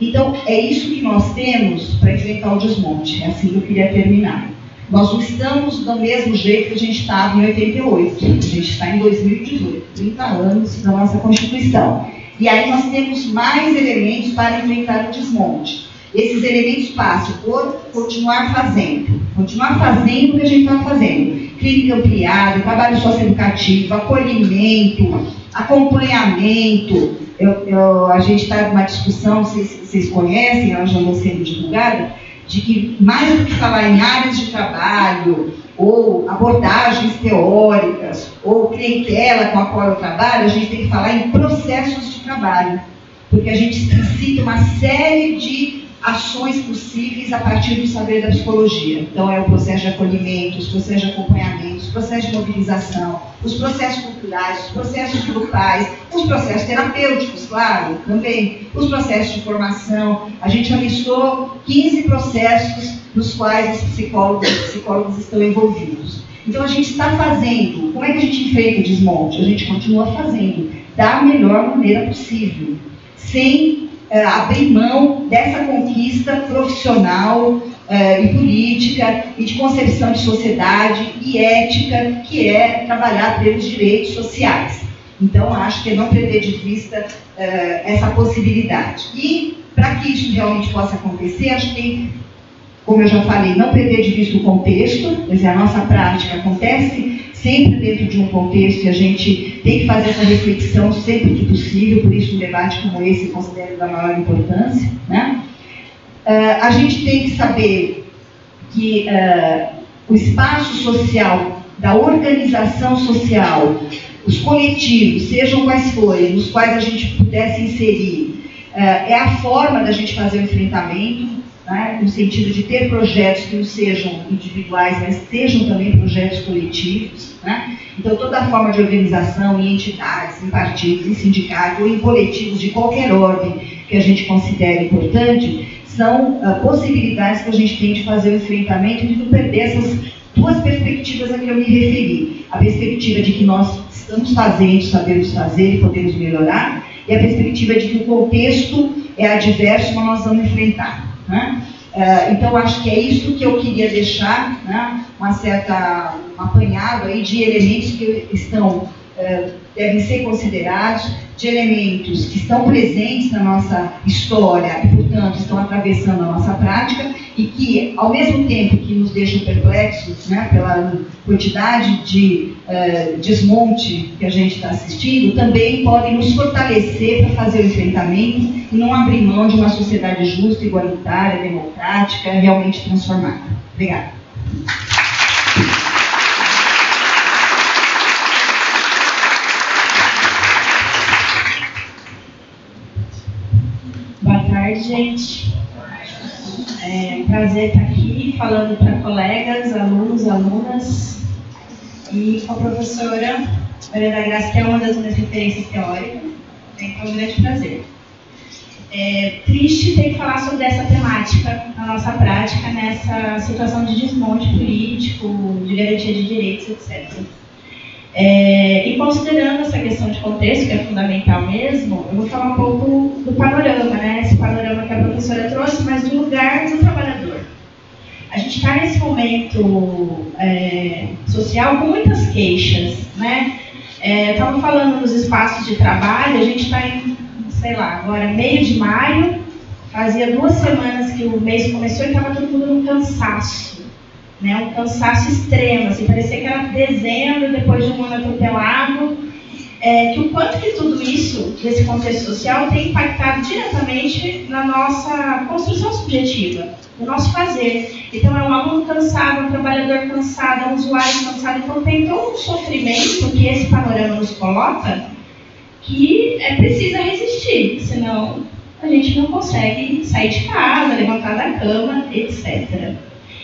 B: Então, é isso que nós temos para enfrentar o desmonte. É assim que eu queria terminar. Nós não estamos do mesmo jeito que a gente estava em 88. A gente está em 2018, 30 anos da nossa Constituição. E aí nós temos mais elementos para enfrentar o desmonte. Esses elementos passam por continuar fazendo o que a gente está fazendo. Clínica ampliada, trabalho socioeducativo, acolhimento, acompanhamento. A gente está numa discussão, vocês conhecem, ela já não sendo divulgada, de que mais do que falar em áreas de trabalho, ou abordagens teóricas, ou clientela com a qual eu trabalho, a gente tem que falar em processos de trabalho. Porque a gente cita uma série de ações possíveis a partir do saber da psicologia. Então, é o processo de acolhimento, os processos de acompanhamento, os processos de mobilização, os processos culturais, os processos grupais, os processos terapêuticos, claro, também, os processos de formação. A gente alistou 15 processos nos quais os psicólogos e psicólogas estão envolvidos. Então, a gente está fazendo. Como é que a gente enfrenta o desmonte? A gente continua fazendo da melhor maneira possível, sem abrir mão dessa conquista profissional e política, e de concepção de sociedade e ética, que é trabalhar pelos direitos sociais. Então, acho que é não perder de vista essa possibilidade. E, para que isso realmente possa acontecer, acho que tem, como eu já falei, não perder de vista o contexto, quer dizer, a nossa prática acontece sempre dentro de um contexto e a gente tem que fazer essa reflexão sempre que possível, por isso um debate como esse considero da maior importância, né? A gente tem que saber que o espaço social, da organização social, os coletivos, sejam quais forem, nos quais a gente pudesse inserir, é a forma da gente fazer o enfrentamento, né, no sentido de ter projetos que não sejam individuais, mas sejam também projetos coletivos. Né? Então, toda a forma de organização em entidades, em partidos, em sindicatos ou em coletivos de qualquer ordem que a gente considere importante, são possibilidades que a gente tem de fazer o enfrentamento e de não perder essas duas perspectivas a que eu me referi. A perspectiva de que nós estamos fazendo, sabemos fazer e podemos melhorar, e a perspectiva de que o contexto é adverso, mas nós vamos enfrentar. Né? Então, acho que é isso que eu queria deixar, né? Um apanhado aí de elementos que devem ser considerados, de elementos que estão presentes na nossa história e, portanto, estão atravessando a nossa prática e que, ao mesmo tempo que nos deixam perplexos, né, pela quantidade de desmonte que a gente está assistindo, também podem nos fortalecer para fazer o enfrentamento e não abrir mão de uma sociedade justa, igualitária, democrática, realmente transformada. Obrigada.
C: Boa tarde, gente. É um prazer estar aqui falando para colegas, alunos, alunas e com a professora Maria da Graça, que é uma das minhas referências teóricas. Então, é um grande prazer. É triste ter que falar sobre essa temática na nossa prática, nessa situação de desmonte político, de garantia de direitos, etc. E considerando essa questão de contexto, que é fundamental mesmo, eu vou falar um pouco do panorama, né? Esse panorama que a professora trouxe, mas do lugar do trabalhador. A gente está nesse momento social com muitas queixas, né? Estava falando nos espaços de trabalho, a gente está em, sei lá, agora meio de maio, fazia 2 semanas que o mês começou e estava todo mundo num cansaço. Né, um cansaço extremo, assim, parecia que era dezembro, depois de um ano atropelado, que o quanto que tudo isso, desse contexto social, tem impactado diretamente na nossa construção subjetiva, no nosso fazer. Então, é um aluno cansado, um trabalhador cansado, é um usuário cansado, então tem todo um sofrimento que esse panorama nos coloca, que precisa resistir, senão a gente não consegue sair de casa, levantar da cama, etc.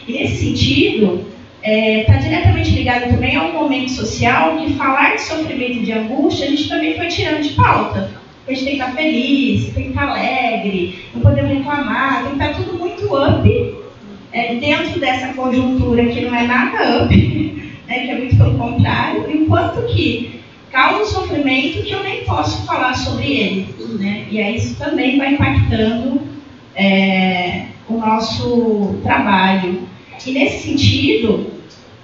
C: E nesse sentido, está diretamente ligado também a um momento social que falar de sofrimento e de angústia a gente também foi tirando de pauta. A gente tem que estar feliz, tem que estar alegre, não podemos reclamar, tem que estar tudo muito up dentro dessa conjuntura que não é nada up, né, que é muito pelo contrário, enquanto que causa um sofrimento que eu nem posso falar sobre ele. Né? E aí isso também vai impactando o nosso trabalho. E nesse sentido,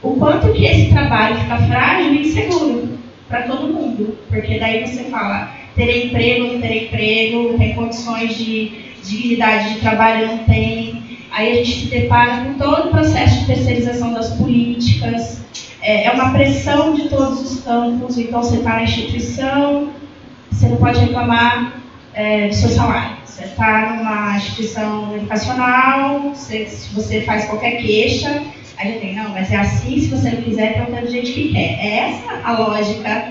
C: o quanto que esse trabalho fica frágil e inseguro para todo mundo. Porque daí você fala, terei emprego, não terei emprego, tem condições de dignidade de trabalho, não tem. Aí a gente se depara com todo o processo de terceirização das políticas. É uma pressão de todos os campos. Então você está na instituição, você não pode reclamar do seu salário. Você está numa instituição educacional, se você faz qualquer queixa, aí já tem, não, mas é assim, se você não quiser, tem um tanto de gente que quer. É essa a lógica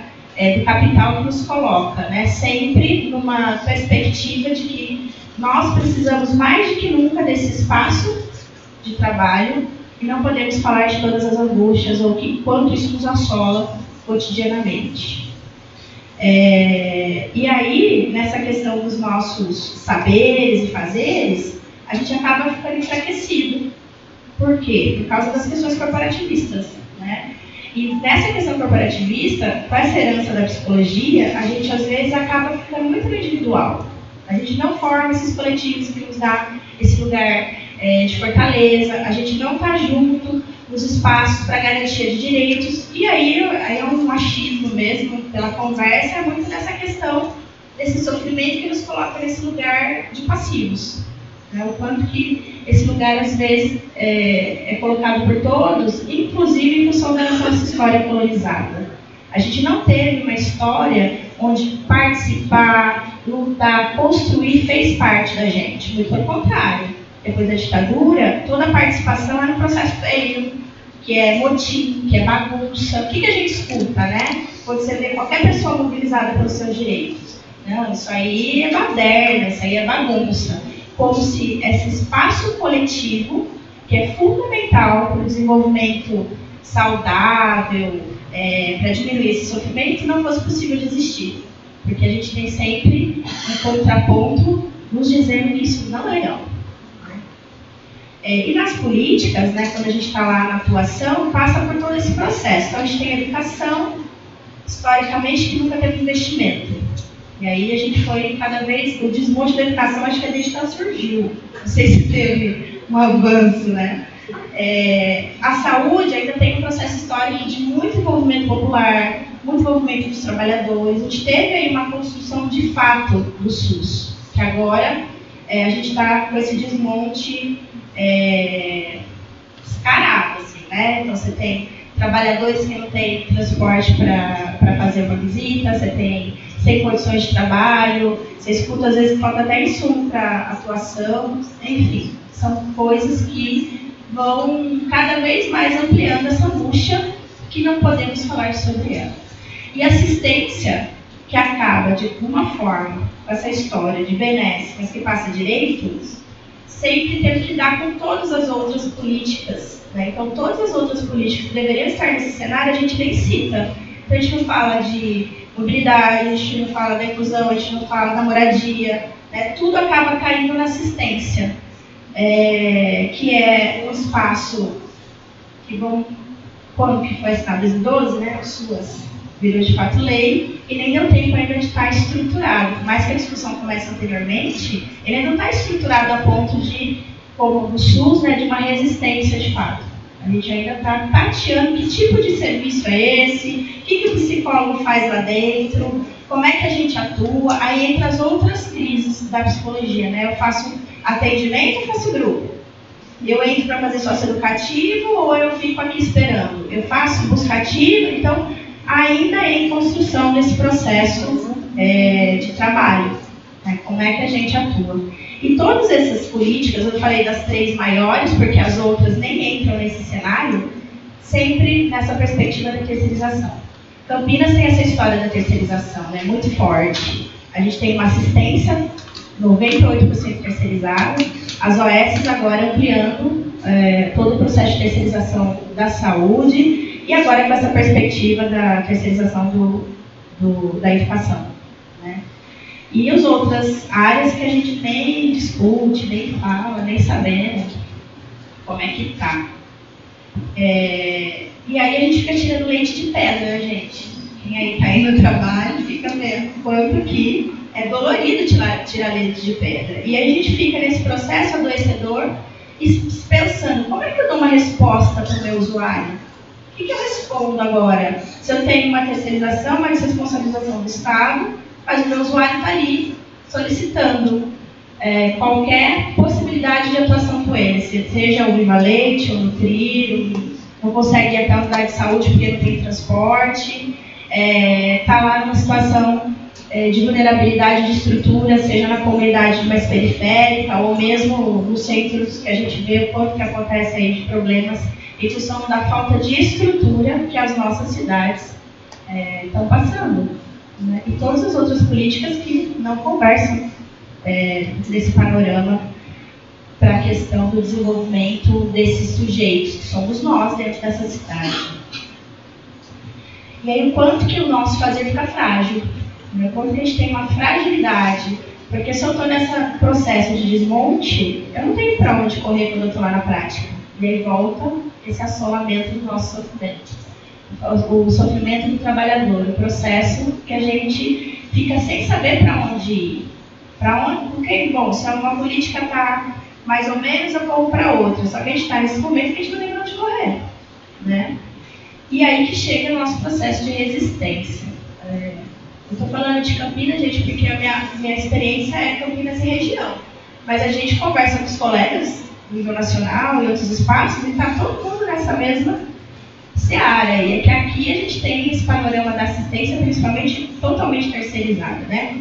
C: do capital que nos coloca, né? Sempre numa perspectiva de que nós precisamos mais do que nunca desse espaço de trabalho e não podemos falar de todas as angústias ou quanto isso nos assola cotidianamente. E aí, nessa questão dos nossos saberes e fazeres, a gente acaba ficando enfraquecido. Por quê? Por causa das questões corporativistas. Né? E nessa questão corporativista, com essa herança da psicologia, a gente às vezes acaba ficando muito no individual. A gente não forma esses coletivos que nos dá esse lugar de Fortaleza, a gente não está junto nos espaços para garantia de direitos, e aí é um machismo mesmo, pela conversa, é muito dessa questão desse sofrimento que nos coloca nesse lugar de passivos. Né? O quanto que esse lugar, às vezes, é colocado por todos, inclusive em função da nossa história colonizada. A gente não teve uma história onde participar, lutar, construir fez parte da gente. Muito pelo contrário. Depois da ditadura, toda a participação era um processo feio, que é motim, que é bagunça. O que a gente escuta, né? Quando você vê qualquer pessoa mobilizada pelos seus direitos. Não, isso aí é baderna, isso aí é bagunça. Como se esse espaço coletivo, que é fundamental para o desenvolvimento saudável, para diminuir esse sofrimento, não fosse possível de existir. Porque a gente tem sempre um contraponto nos dizendo que isso não é legal. E nas políticas, né, quando a gente está lá na atuação, passa por todo esse processo. Então a gente tem a educação, historicamente, que nunca teve investimento. E aí a gente foi cada vez, o desmonte da educação, acho que a gente surgiu. Não sei se teve um avanço, né? A saúde ainda tem um processo histórico de muito envolvimento popular, muito envolvimento dos trabalhadores. A gente teve aí uma construção de fato do SUS, que agora a gente está com esse desmonte descarado, assim, né? Então você tem trabalhadores que não têm transporte para fazer uma visita, você tem sem condições de trabalho, você escuta às vezes que falta até insumo para atuação, enfim, são coisas que vão cada vez mais ampliando essa bucha que não podemos falar sobre ela. E assistência, que acaba de alguma forma com essa história de benesses, mas que passa direitos, sempre teve que dar com todas as outras políticas. Né? Então, todas as outras políticas que deveriam estar nesse cenário, a gente nem cita. Então, a gente não fala de mobilidade, a gente não fala da inclusão, a gente não fala da moradia. Né? Tudo acaba caindo na assistência, que é um espaço que quando que foi assinado em 2012, né, as suas virou de fato lei, e nem deu tempo ainda de estar estruturado. Por mais que a discussão comece anteriormente, ele ainda não está estruturado a ponto de, como no SUS, né, de uma resistência de fato. A gente ainda está tateando que tipo de serviço é esse, o que o psicólogo faz lá dentro, como é que a gente atua. Aí entra as outras crises da psicologia, né? Eu faço atendimento ou faço grupo? Eu entro para fazer socioeducativo ou eu fico aqui esperando? Eu faço buscativo, então ainda em construção desse processo de trabalho. Né? Como é que a gente atua? E todas essas políticas, eu falei das 3 maiores, porque as outras nem entram nesse cenário, sempre nessa perspectiva da terceirização. Campinas tem essa história da terceirização, né? Muito forte. A gente tem uma assistência 98% terceirizada, as OS agora ampliando todo o processo de terceirização da saúde, e agora com essa perspectiva da terceirização da educação. Né? E as outras áreas que a gente nem discute, nem fala, nem sabemos como é que está. E aí a gente fica tirando leite de pedra, né, gente? Quem aí está aí no trabalho fica vendo quanto que é dolorido tirar leite de pedra. E aí a gente fica nesse processo adoecedor e pensando, como é que eu dou uma resposta para o meu usuário? O que eu respondo agora? Se eu tenho uma terceirização, uma responsabilização do Estado, mas o meu usuário está ali solicitando qualquer possibilidade de atuação com ele, seja o Viva Leite, ou nutrir, não consegue ir até a unidade de saúde porque não tem transporte, está lá numa situação de vulnerabilidade de estrutura, seja na comunidade mais periférica ou mesmo nos centros que a gente vê o quanto que acontece aí de problemas em função da falta de estrutura que as nossas cidades estão passando. Né? E todas as outras políticas que não conversam nesse panorama para a questão do desenvolvimento desses sujeitos, que somos nós dentro dessa cidade. E aí o quanto que o nosso fazer fica frágil, né? O quanto que a gente tem uma fragilidade, porque se eu estou nesse processo de desmonte, eu não tenho para onde correr quando eu estou lá na prática. E aí volta esse assolamento do nosso sofrimento. O sofrimento do trabalhador, o processo que a gente fica sem saber para onde ir. Porque, bom, se uma política está mais ou menos, eu corro para outra. Só que a gente está nesse momento que a gente não tem para onde correr, né? E aí que chega o nosso processo de resistência. Eu estou falando de Campinas, gente, porque a minha experiência é Campinas e região. Mas a gente conversa com os colegas, nível nacional e outros espaços, e está todo mundo nessa mesma seara. E é que aqui a gente tem esse panorama da assistência, principalmente totalmente terceirizado, né?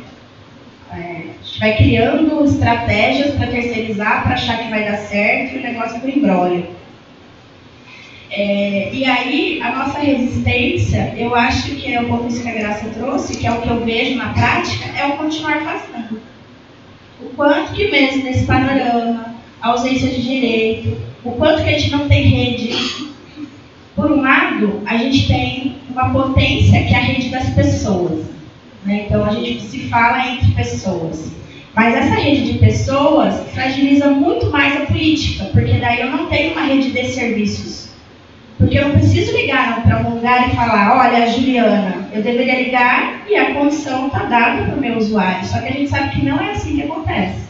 C: A gente vai criando estratégias para terceirizar, para achar que vai dar certo, e o negócio do embrólio. E aí, a nossa resistência, eu acho que é um pouco isso que a Graça trouxe, que é o que eu vejo na prática, é o continuar fazendo. O quanto que mesmo nesse panorama, a ausência de direito, o quanto que a gente não tem rede. Por um lado, a gente tem uma potência que é a rede das pessoas, né? Então, a gente se fala entre pessoas. Mas essa rede de pessoas fragiliza muito mais a política, porque daí eu não tenho uma rede de serviços. Porque eu não preciso ligar para um lugar e falar, olha, Juliana, eu deveria ligar e a condição está dada para o meu usuário. Só que a gente sabe que não é assim que acontece.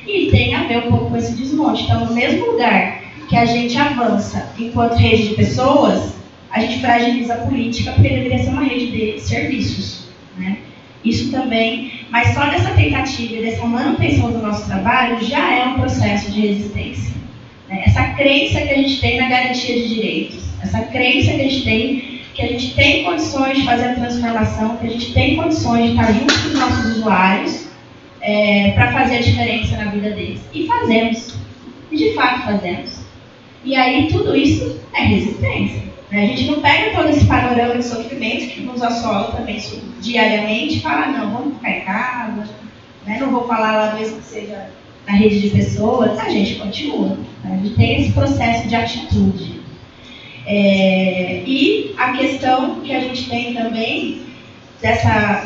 C: E tem a ver um pouco com esse desmonte. Então, no mesmo lugar que a gente avança enquanto rede de pessoas, a gente fragiliza a política porque deveria ser uma rede de serviços, né? Isso também, mas só dessa tentativa e dessa manutenção do nosso trabalho já é um processo de resistência. Essa crença que a gente tem na garantia de direitos, essa crença que a gente tem condições de fazer a transformação, que a gente tem condições de estar junto com os nossos usuários para fazer a diferença na vida deles. E fazemos, e de fato fazemos. E aí tudo isso é resistência. A gente não pega todo esse panorama de sofrimento que nos assola também diariamente e fala, não, vamos ficar em casa, né? Não vou falar lá mesmo que seja na rede de pessoas, a gente continua. A gente tem esse processo de atitude. E a questão que a gente tem também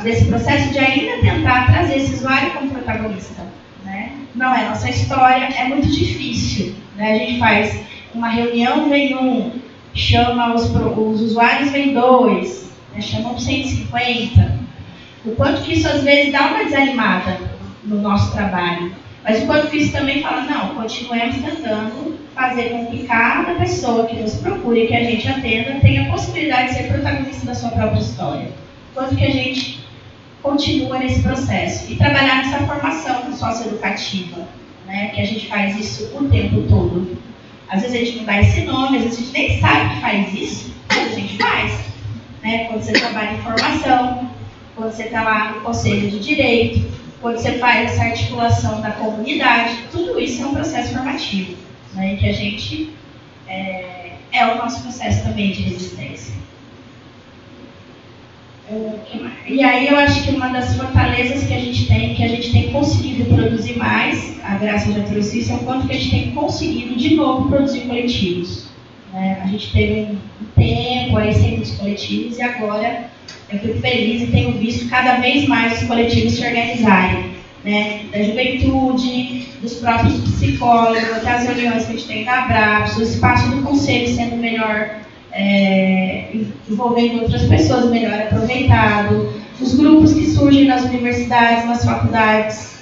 C: desse processo de ainda tentar trazer esse usuário como protagonista, né? Não é nossa história, é muito difícil, né? A gente faz uma reunião, vem um, chama os usuários, vem dois, né? Chamam 150. O quanto que isso às vezes dá uma desanimada no nosso trabalho. Mas o quanto que isso também fala, não, continuemos tentando fazer com que cada pessoa que nos procure, que a gente atenda, tenha a possibilidade de ser protagonista da sua própria história. Quanto que a gente continua nesse processo. E trabalhar nessa formação socioeducativa, né? Que a gente faz isso o tempo todo. Às vezes a gente não dá esse nome, às vezes a gente nem sabe que faz isso, mas a gente faz. Né? Quando você trabalha em formação, quando você está lá no Conselho de Direito, quando você faz essa articulação da comunidade, tudo isso é um processo formativo, né? E que a gente é o nosso processo também de resistência. E aí eu acho que uma das fortalezas que a gente tem conseguido produzir mais, a Graça já trouxe isso, é o quanto que a gente tem conseguido de novo produzir coletivos. Né? A gente teve um tempo aí sem os coletivos e agora eu fico feliz e tenho visto cada vez mais os coletivos se organizarem, né? Da juventude, dos próprios psicólogos, até as reuniões que a gente tem da Abraps, o espaço do conselho sendo melhor, envolvendo outras pessoas melhor aproveitado, os grupos que surgem nas universidades, nas faculdades,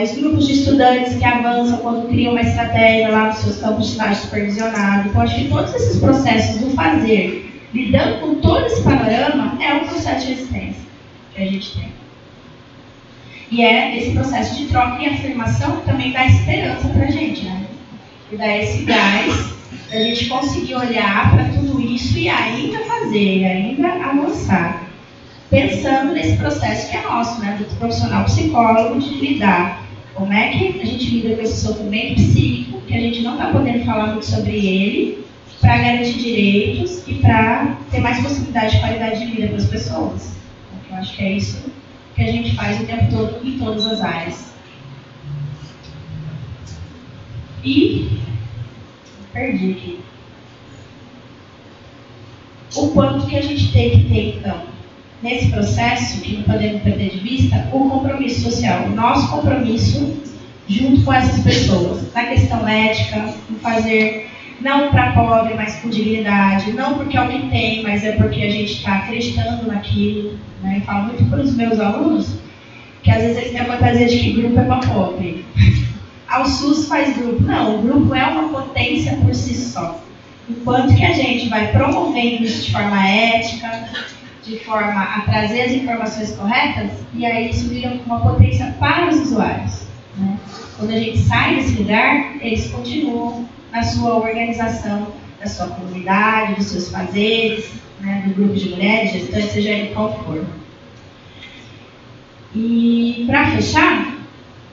C: os grupos de estudantes que avançam quando criam uma estratégia lá nos seus campos de estágio supervisionado. Então, acho que todos esses processos do fazer, lidando com todo esse panorama, é um processo de resistência que a gente tem. E é esse processo de troca e afirmação que também dá esperança para a gente, né? E dá esse gás para a gente conseguir olhar para tudo isso e ainda fazer, ainda avançar. Pensando nesse processo que é nosso, né? Do profissional psicólogo, de lidar. Como é que a gente lida com esse sofrimento psíquico, que a gente não está podendo falar muito sobre ele, para garantir direitos e para ter mais possibilidade de qualidade de vida para as pessoas. Eu acho que é isso que a gente faz o tempo todo em todas as áreas. E perdi aqui. O quanto que a gente tem que ter, então, nesse processo, que não podemos perder de vista, o compromisso social, o nosso compromisso junto com essas pessoas, na questão ética, no fazer não para pobre, mas com dignidade, não porque alguém tem, mas é porque a gente está acreditando naquilo. Né? Eu falo muito para os meus alunos que às vezes eles têm a fantasia de que grupo é para pobre. o SUS faz grupo. Não, o grupo é uma potência por si só. Enquanto que a gente vai promovendo isso de forma ética, de forma a trazer as informações corretas, e aí isso vira uma potência para os usuários. Né? Quando a gente sai desse lugar, eles continuam na sua organização, da sua comunidade, dos seus fazeres, né, do grupo de mulheres, gestantes, seja ele qual for. E para fechar,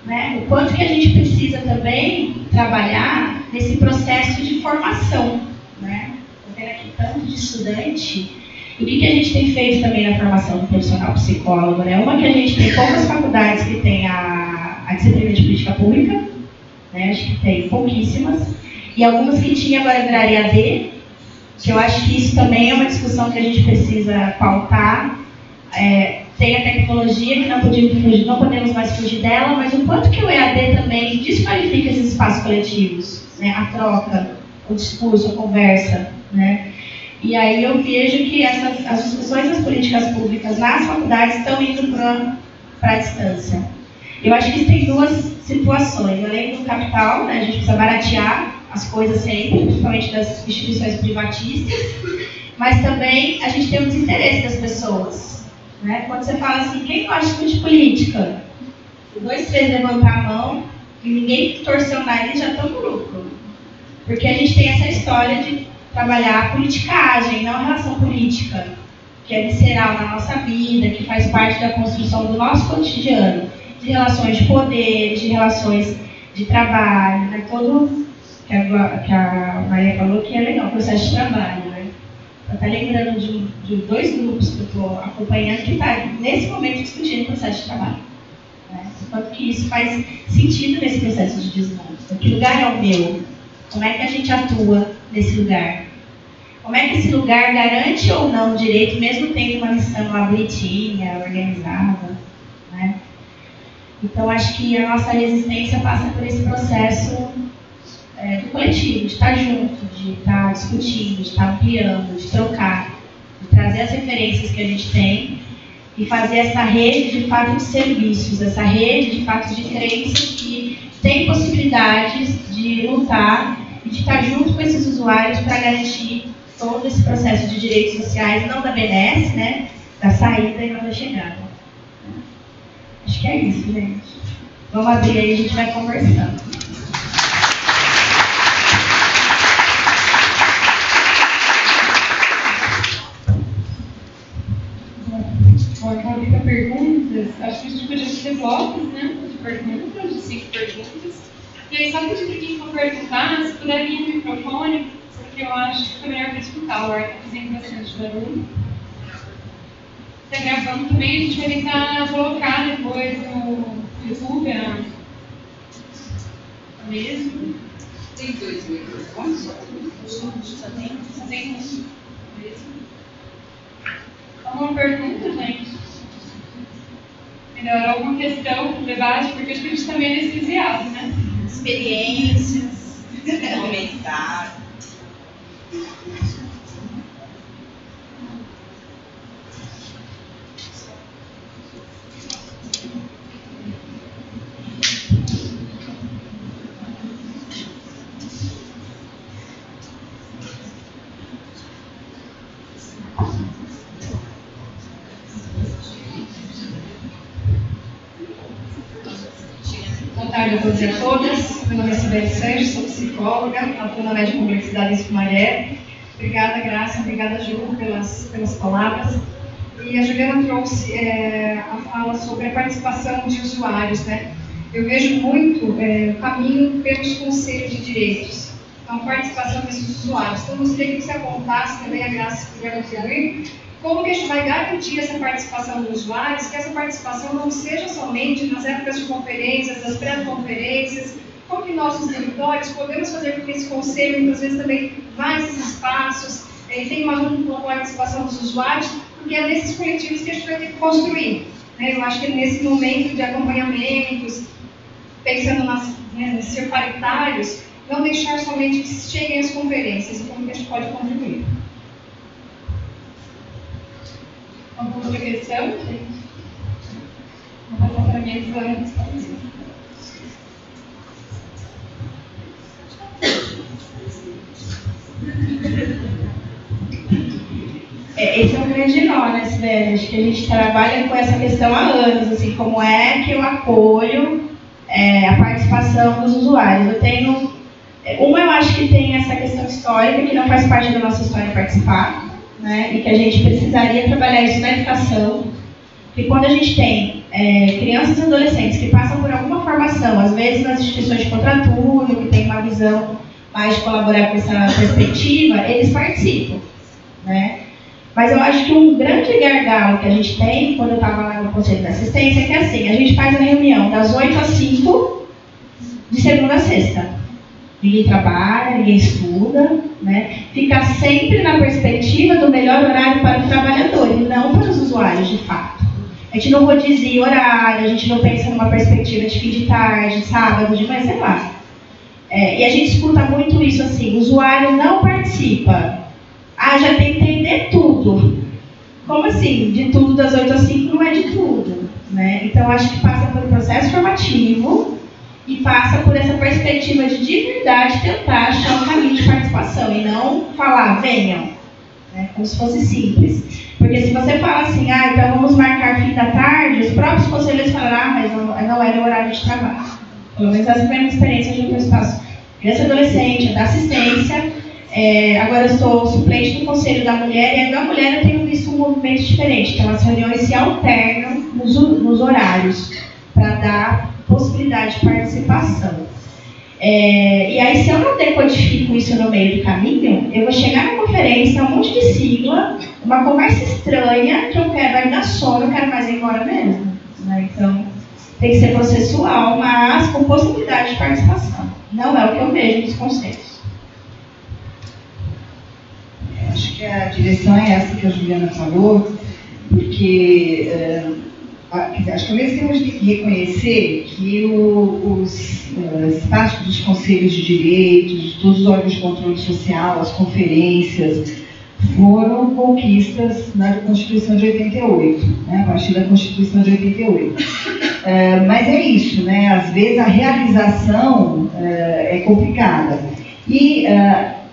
C: né, o quanto que a gente precisa também trabalhar nesse processo de formação. Né? Estou vendo aqui tanto de estudante. E o que a gente tem feito também na formação do profissional psicólogo? Né? Uma que a gente tem poucas faculdades que tem a disciplina de política pública, né? Acho que tem pouquíssimas, e algumas que tinha agora viraria AD, que eu acho que isso também é uma discussão que a gente precisa pautar. Tem a tecnologia, que não podemos mais fugir dela, mas o quanto que o EAD também desqualifica esses espaços coletivos, né? A troca, o discurso, a conversa, né? E aí eu vejo que as discussões das políticas públicas nas faculdades estão indo para a distância. Eu acho que tem duas situações. Além do capital, né, a gente precisa baratear as coisas sempre, principalmente das instituições privatistas, mas também a gente tem o desinteresse das pessoas. Né? Quando você fala assim, quem gosta de política? 2, 3 levantar a mão e ninguém torceu o nariz, já estão no lucro. Porque a gente tem essa história de trabalhar a politicagem, não a relação política, que é visceral na nossa vida, que faz parte da construção do nosso cotidiano, de relações de poder, de relações de trabalho, né? Todo que a Maria falou que é legal, o processo de trabalho. Né? Eu estou lembrando de 2 grupos que eu estou acompanhando que estão nesse momento discutindo o processo de trabalho. Né? Enquanto que isso faz sentido nesse processo de desmonte. Então, que lugar é o meu? Como é que a gente atua nesse lugar? Como é que esse lugar garante ou não o direito, mesmo tendo uma missão lá bonitinha, organizada? Né? Então, acho que a nossa resistência passa por esse processo do coletivo, de estar junto, de estar discutindo, de estar ampliando, de trocar, de trazer as referências que a gente tem e fazer essa rede de fato de serviços, essa rede de fato de crenças que tem possibilidades de lutar e de estar junto com esses usuários para garantir todo esse processo de direitos sociais, não da BNS, né, da saída e não da chegada. Acho que é isso, gente. Vamos abrir aí e a gente vai conversando.
A: Bom, então fica perguntas. Acho que a gente podia fazer blocos, né? De perguntas, de 5 perguntas. E aí, só pedir para quem for perguntar, se puder vir no microfone, porque eu acho que fica melhor para escutar. O ar está fazendo bastante barulho. Está gravando também, a gente vai tentar colocar depois no YouTube mesmo.
B: Tem 2 microfones?
A: Só tem um mesmo. Alguma pergunta, gente? Melhor alguma questão, debate, porque acho que a gente está meio anestesiado, né?
B: Experiências, comentários.
C: Boa tarde a todos e a todas. Meu nome é Sibeli Sanches, sou psicóloga, atuo na Médica Complexidade em Sumaré. Obrigada, Graça, obrigada, Ju, pelas palavras. E a Juliana trouxe a fala sobre a participação de usuários, né? Eu vejo muito o caminho pelos conselhos de direitos, então a participação desses usuários. Então, eu gostaria que você apontasse também, a Graça, se puder contribuir, como que a gente vai garantir essa participação dos usuários, que essa participação não seja somente nas épocas de conferências, das pré-conferências, como que nossos territórios podemos fazer com que esse conselho, muitas vezes, também vá a esses espaços, tenha uma participação dos usuários, porque é nesses coletivos que a gente vai ter que construir. Né? Eu acho que é nesse momento de acompanhamentos, pensando nos ser paritários, não deixar somente que cheguem às conferências e como que a gente pode contribuir.
A: Alguma outra questão, gente? Vou passar para a minha visão.
C: Esse é um grande nó, né, Sibeli? Acho que a gente trabalha com essa questão há anos, assim, como é que eu acolho a participação dos usuários. Eu acho que tem essa questão histórica, que não faz parte da nossa história participar, né, e que a gente precisaria trabalhar isso na educação, porque quando a gente tem crianças e adolescentes que passam por alguma formação, às vezes nas instituições de contraturno, que tem uma visão mais de colaborar com essa perspectiva, eles participam, né? Mas eu acho que um grande gargalo que a gente tem, quando eu estava lá no Conselho de Assistência, é que assim, a gente faz a reunião das 8 às 5, de segunda a sexta. Ninguém trabalha, ninguém estuda, né? Fica sempre na perspectiva do melhor horário para o trabalhador e não para os usuários, de fato. A gente não rodizia horário, a gente não pensa numa perspectiva de fim de tarde, sábado, de manhã, sei lá. E a gente escuta muito isso assim, o usuário não participa. Já tem que entender tudo. Como assim? De tudo das 8 às 5 não é de tudo, né? Então, acho que passa por um processo formativo e passa por essa perspectiva de verdade, tentar achar um caminho de participação e não falar, venham, né? Como se fosse simples. Porque se você fala assim, então vamos marcar fim da tarde, os próprios conselheiros falam, mas não era o horário de trabalho. Pelo menos essa foi a minha experiência de um espaço criança e adolescente, da assistência. Agora eu sou suplente do Conselho da Mulher, e aí da mulher eu tenho visto um movimento diferente, que as reuniões se alternam nos horários, para dar possibilidade de participação. E aí, se eu não decodifico isso no meio do caminho, eu vou chegar na conferência, um monte de sigla, uma conversa estranha, que vai me dar sono, eu quero mais ir embora mesmo, né? Então, tem que ser processual, mas com possibilidade de participação. Não é o que eu vejo nos conselhos.
B: Acho que a direção é essa que a Juliana falou, porque acho que ao mesmo tempo a gente tem que reconhecer que os espaços dos conselhos de direitos, todos os órgãos de controle social, as conferências, foram conquistas na Constituição de 88, né, a partir da Constituição de 88. Mas é isso, né, às vezes a realização é complicada. E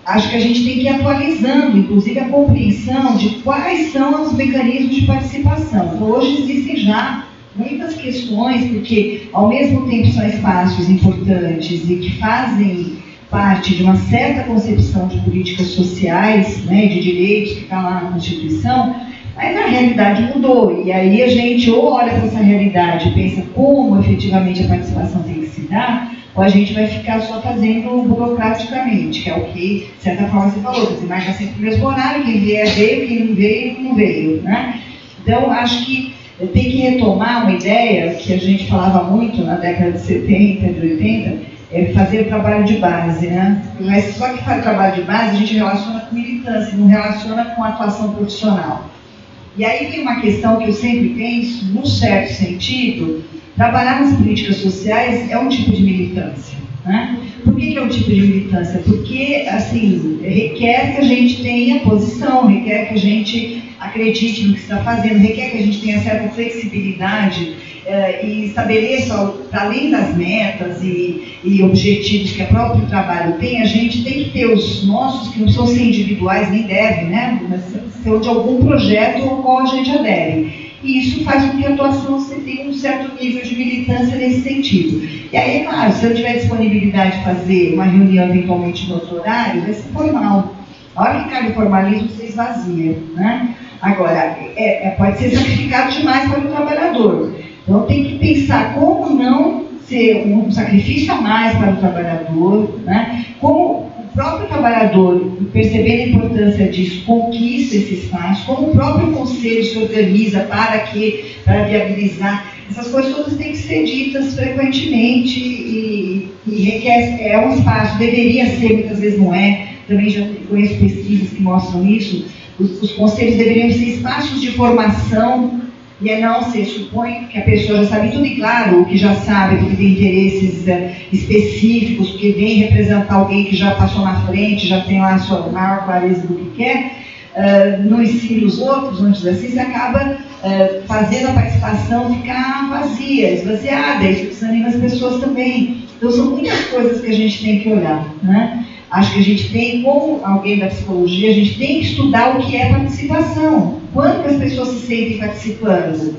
B: acho que a gente tem que ir atualizando, inclusive, a compreensão de quais são os mecanismos de participação. Então, hoje existem já muitas questões, porque, ao mesmo tempo, são espaços importantes e que fazem parte de uma certa concepção de políticas sociais, né, de direitos que está lá na Constituição, mas a realidade mudou. E aí a gente ou olha para essa realidade e pensa como efetivamente a participação tem que se dar, ou a gente vai ficar só fazendo burocraticamente, que é o que, de certa forma, você falou, você marca sempre o mesmo horário, quem vier veio, quem não veio, não veio, né? Então, acho que tem que retomar uma ideia que a gente falava muito na década de 70, de 80, fazer trabalho de base, né? Mas só que faz trabalho de base, a gente relaciona com militância, não relaciona com atuação profissional. E aí vem uma questão que eu sempre penso, num certo sentido, trabalhar nas políticas sociais é um tipo de militância, né? Por que é um tipo de militância? Porque, assim, requer que a gente tenha posição, requer que a gente acredite no que está fazendo, requer que a gente tenha certa flexibilidade e estabeleça, para além das metas e objetivos que o próprio trabalho tem, a gente tem que ter os nossos, que não são ser individuais, nem devem, né? Mas ser de algum projeto ao qual a gente adere. E isso faz com que a atuação tenha um certo nível de militância nesse sentido. E aí, é claro, se eu tiver disponibilidade de fazer uma reunião eventualmente no outro horário, vai ser formal. A hora que cai o formalismo, você esvazia, né? Agora, pode ser sacrificado demais para o trabalhador. Então, tem que pensar como não ser um sacrifício a mais para o trabalhador, né? Como o próprio trabalhador, percebendo a importância disso, conquista esse espaço, como o próprio conselho se organiza para viabilizar. Essas coisas todas têm que ser ditas frequentemente e requer, é um espaço, deveria ser, muitas vezes não é, também já conheço pesquisas que mostram isso, os conselhos deveriam ser espaços de formação, e não se supõe que a pessoa já sabe tudo, e claro, o que já sabe, porque tem interesses específicos, porque vem representar alguém que já passou na frente, já tem lá a sua maior clareza do que quer, não ensina os outros, vamos dizer assim, você acaba fazendo a participação ficar vazia, esvaziada, isso desanima as pessoas também. Então são muitas coisas que a gente tem que olhar, né? Acho que a gente tem, como alguém da psicologia, a gente tem que estudar o que é participação. Quando que as pessoas se sentem participando?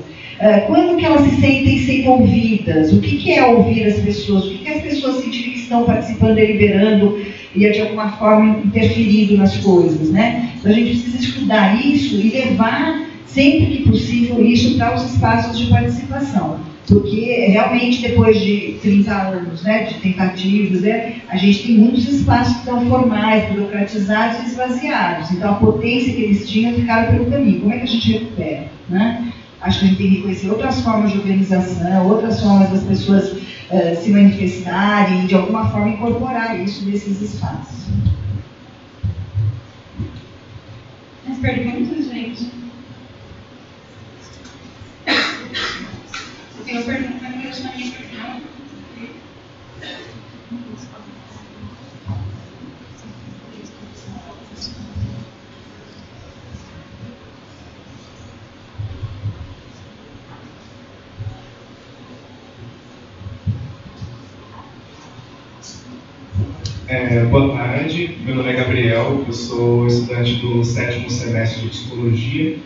B: Quando que elas se sentem sendo ouvidas? O que é ouvir as pessoas? O que as pessoas sentirem que estão participando, deliberando e de alguma forma interferindo nas coisas, né? Então a gente precisa estudar isso e levar sempre que possível isso para os espaços de participação. Porque realmente depois de 30 anos, né, de tentativas, né, a gente tem muitos espaços que estão formais, burocratizados e esvaziados. Então a potência que eles tinham ficaram pelo caminho. Como é que a gente recupera, né? Acho que a gente tem que conhecer outras formas de organização, outras formas das pessoas se manifestarem e de alguma forma incorporar isso nesses espaços.
A: As perguntas, gente? Tem uma pergunta que eu deixar minha para o final.
D: Boa tarde, meu nome é Gabriel, eu sou estudante do 7º semestre de Psicologia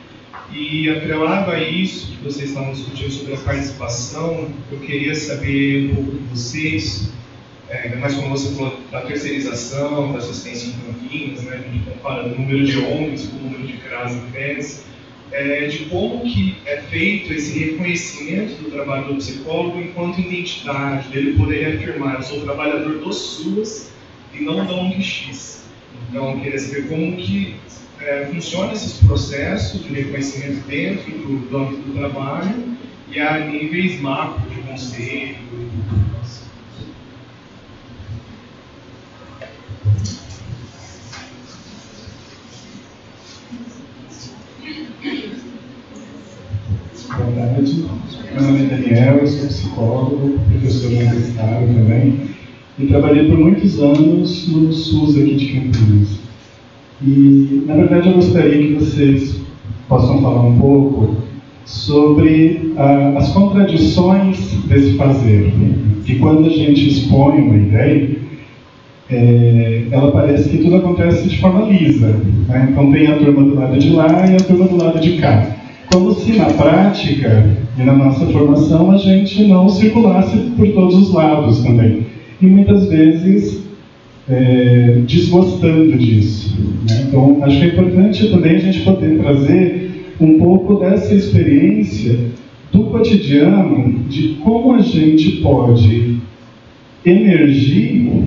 D: e, atrelado a isso que vocês estavam discutindo sobre a participação, eu queria saber um pouco de vocês, mais como você falou da terceirização, da assistência em Campinas, né, a gente compara o número de ONGs com o número de CRAS e FES, de como que é feito esse reconhecimento do trabalho do psicólogo enquanto identidade, dele poder afirmar, eu sou trabalhador do SUS e não da ONG X. Então, eu queria saber como que funcionam esses processos de reconhecimento dentro do âmbito do trabalho e a níveis macro de conceito.
E: Boa tarde, meu nome é Daniel, eu sou psicólogo, professor universitário também, e trabalhei por muitos anos no SUS aqui de Campinas. E, na verdade, eu gostaria que vocês possam falar um pouco sobre as contradições desse fazer. Que quando a gente expõe uma ideia, ela parece que tudo acontece de forma lisa, né? Então tem a turma do lado de lá e a turma do lado de cá. Como se na prática e na nossa formação a gente não circulasse por todos os lados também. E muitas vezes desgostando disso, né? Então acho que é importante também a gente poder trazer um pouco dessa experiência do cotidiano, de como a gente pode emergir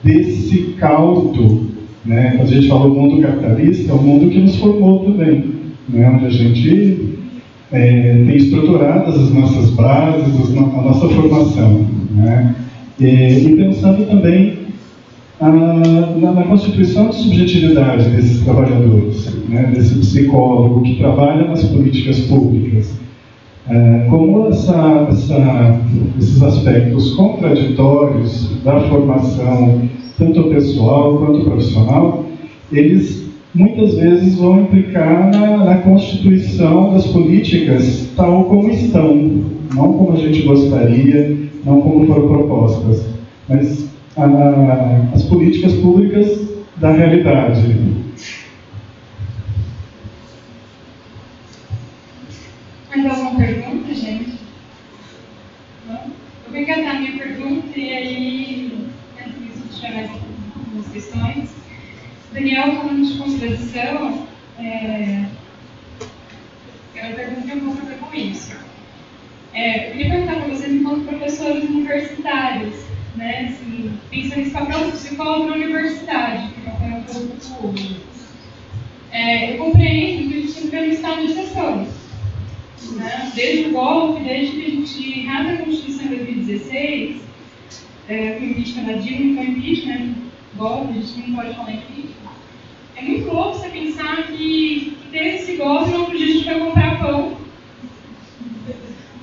E: desse caldo, né? Quando a gente fala do mundo capitalista, é um mundo que nos formou também, né? Onde a gente tem estruturadas as nossas bases, a nossa formação, né? E pensando também na constituição de subjetividade desses trabalhadores, né? Desse psicólogo que trabalha nas políticas públicas. Como esses aspectos contraditórios da formação, tanto pessoal quanto profissional, eles muitas vezes vão implicar na constituição das políticas tal como estão, não como a gente gostaria, não como foram propostas, mas as políticas públicas da realidade.
A: Mais alguma pergunta, gente? Não? Eu vou engatar a minha pergunta e aí, se tiver mais algumas questões. Daniel, falando de contradição, eu perguntei um pouco a ver com isso. Eu queria perguntar para vocês, enquanto professores universitários, né, assim, pensando nesse papel do psicólogo na universidade, que é um pouco hoje. Eu compreendo que a gente vive no estado de exceção. Né? Desde o golpe, desde que a gente rasga a Constituição em 2016, com impeachment da Dilma, com impeachment, golpe, a gente não pode falar impeachment. É muito louco você pensar que ter esse golpe não podia a gente vai comprar pão.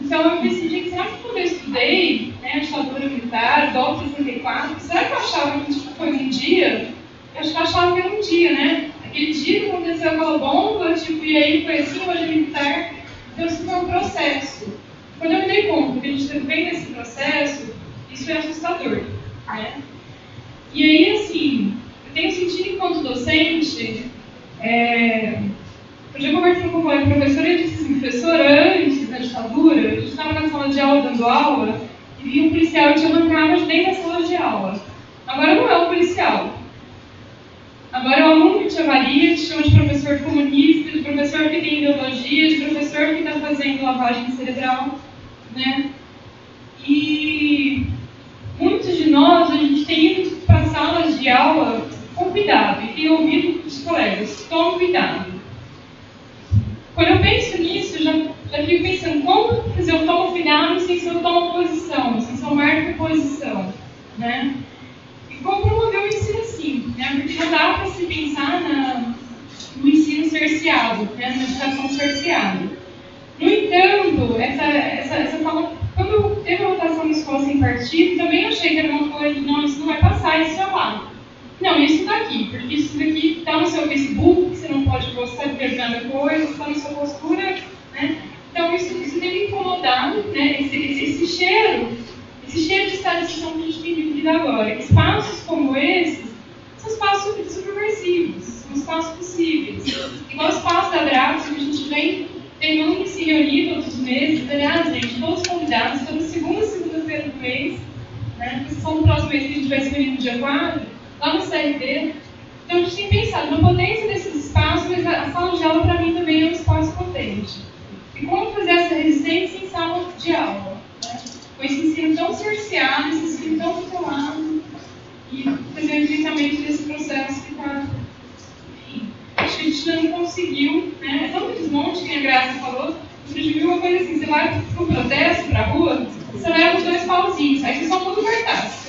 A: Então eu decidi que será que quando eu estudei, né, a ditadura militar, golpe de 64, será que eu achava que foi um dia? Eu acho que eu achava que era um dia, né? Aquele dia que aconteceu aquela bomba, e aí foi assim, hoje é militar. Então isso foi um processo. Quando eu me dei conta que a gente vem nesse processo, isso é assustador, né? E aí, assim, enquanto docente, eu já conversando com uma professora e disse assim, professora, antes da ditadura, a gente estava na sala de aula dando aula e vinha um policial e te arrancava de dentro da sala de aula. Agora não é o policial. Agora é o aluno que te avalia, te chama de professor comunista, de professor que tem ideologia, de professor que está fazendo lavagem cerebral, né? E muitos de nós, a gente tem ido para salas de aula com cuidado e tem ouvido os colegas, tome cuidado. Quando eu penso nisso, já fico pensando como fazer o tomo cuidado sem ser o tomo posição, sem ser o marco posição, né? E como promover o ensino assim, né? Porque não dá para se pensar no ensino cerceado, né? Na educação cerceada. No entanto, essa fala, quando teve a votação na escola sem partido, também eu achei que era uma coisa de não, isso não vai passar, isso é lá. Não, isso está aqui, porque isso daqui está no seu Facebook, você não pode postar determinada coisa, está na sua postura, né? Então isso tem me incomodado, né? Esse cheiro de estadização que a gente tem vivido agora. Espaços como esses são espaços subversivos, são espaços possíveis. Igual o espaço da Braço, que a gente vem tentando se reunir todos os meses. Aliás, gente, todos convidados, toda segunda-feira do mês, né? Porque só no próximo mês que a gente vai se reunir no dia 4, lá no CRT. Então a gente tem pensado na potência desses espaços, mas a sala de aula para mim também é um espaço potente. E como fazer essa resistência em sala de aula, né? Com esse ensino tão cerceado, esse ensino tão tutelado, e fazer o enfrentamento desse processo que está. Enfim, acho que a gente não conseguiu, né? É tão desmonte que a Graça falou. A gente viu uma coisa assim: você vai para o protesto, para a rua, você leva os 2 pauzinhos, aí vocês são tudo cartazes.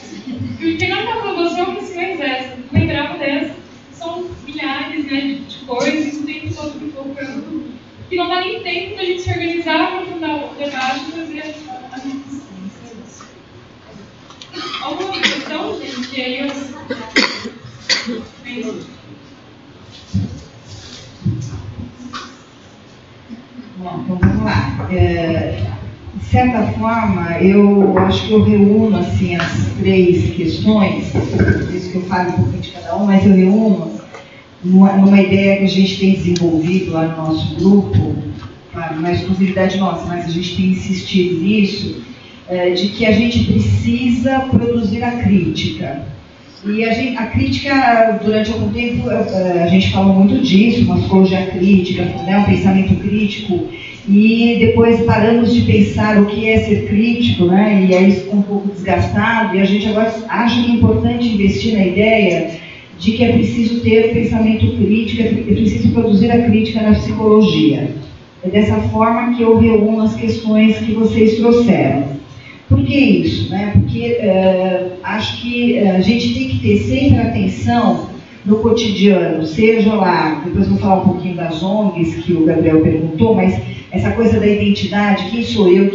A: E quem não está promoção para cima dessa, lembrava dessa, são milhares, né, de coisas, o tempo todo pipocando, que não dá nem tempo da gente se organizar, aprofundar o debate e fazer as discussões. Alguma questão, gente? E aí eu penso.
B: Bom, então vamos lá. De certa forma, eu acho que eu reúno assim, as 3 questões, por isso que eu falo um pouquinho de cada uma, mas eu reúno numa ideia que a gente tem desenvolvido lá no nosso grupo, claro, não é exclusividade nossa, mas a gente tem insistido nisso, de que a gente precisa produzir a crítica. E a crítica, durante algum tempo, a gente falou muito disso, uma psicologia crítica, né, um pensamento crítico, e depois paramos de pensar o que é ser crítico, né, e aí isso ficou um pouco desgastado, e a gente agora acha que é importante investir na ideia de que é preciso ter o pensamento crítico, é preciso produzir a crítica na psicologia. É dessa forma que eu reúno as questões que vocês trouxeram. Por que isso? Né? Porque acho que a gente tem que ter sempre atenção no cotidiano, seja lá, depois eu vou falar um pouquinho das ONGs que o Gabriel perguntou, mas essa coisa da identidade, quem sou eu,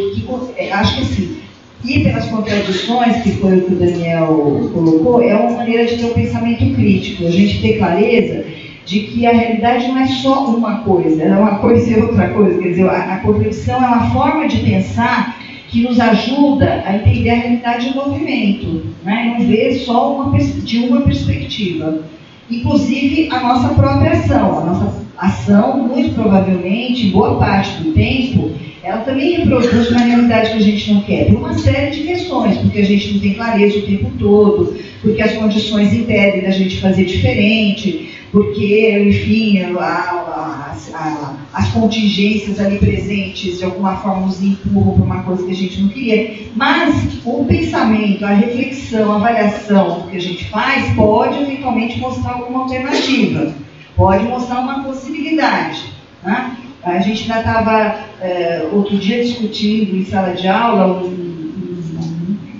B: acho que assim, ir pelas contradições, que foi o que o Daniel colocou, é uma maneira de ter um pensamento crítico, a gente ter clareza de que a realidade não é só uma coisa, é uma coisa e outra coisa, quer dizer, a contradição é uma forma de pensar que nos ajuda a entender a realidade em movimento, né? Não ver só de uma perspectiva. Inclusive a nossa própria ação. A nossa ação, muito provavelmente, boa parte do tempo, ela também reproduz uma realidade que a gente não quer, por uma série de questões, porque a gente não tem clareza o tempo todo, porque as condições impedem da gente fazer diferente, porque, enfim, as contingências ali presentes de alguma forma nos empurram para uma coisa que a gente não queria. Mas o pensamento, a reflexão, a avaliação do que a gente faz pode eventualmente mostrar alguma alternativa, pode mostrar uma possibilidade, né? A gente ainda estava outro dia discutindo em sala de aula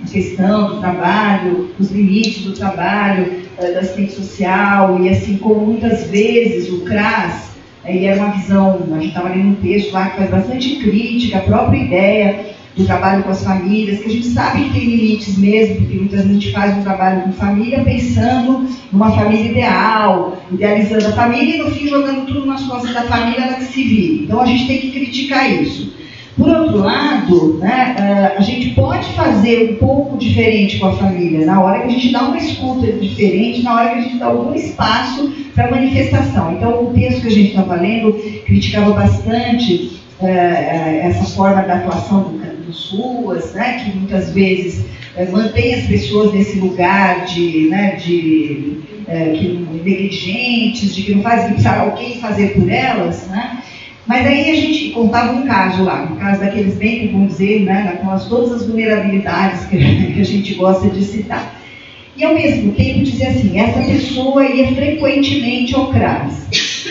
B: a questão do trabalho, os limites do trabalho, da assistência social, e assim como muitas vezes o CRAS, ele era uma visão, a gente estava lendo um texto lá que faz bastante crítica à própria ideia do trabalho com as famílias, que a gente sabe que tem limites mesmo, porque muitas vezes a gente faz um trabalho com família pensando numa família ideal, idealizando a família e no fim jogando tudo nas costas da família, ela que se vire. Então a gente tem que criticar isso. Por outro lado, né, a gente pode fazer um pouco diferente com a família, na hora que a gente dá uma escuta diferente, na hora que a gente dá algum espaço para manifestação. Então, o texto que a gente estava lendo criticava bastante essa forma da atuação dos ruas, né, que muitas vezes mantém as pessoas nesse lugar que negligentes, de que não faz o que precisa alguém fazer por elas, né? Mas aí a gente contava um caso lá, um caso daqueles bem, vamos dizer, né, com todas as vulnerabilidades que a gente gosta de citar. E ao mesmo tempo dizia assim, essa pessoa ia frequentemente ao CRAS.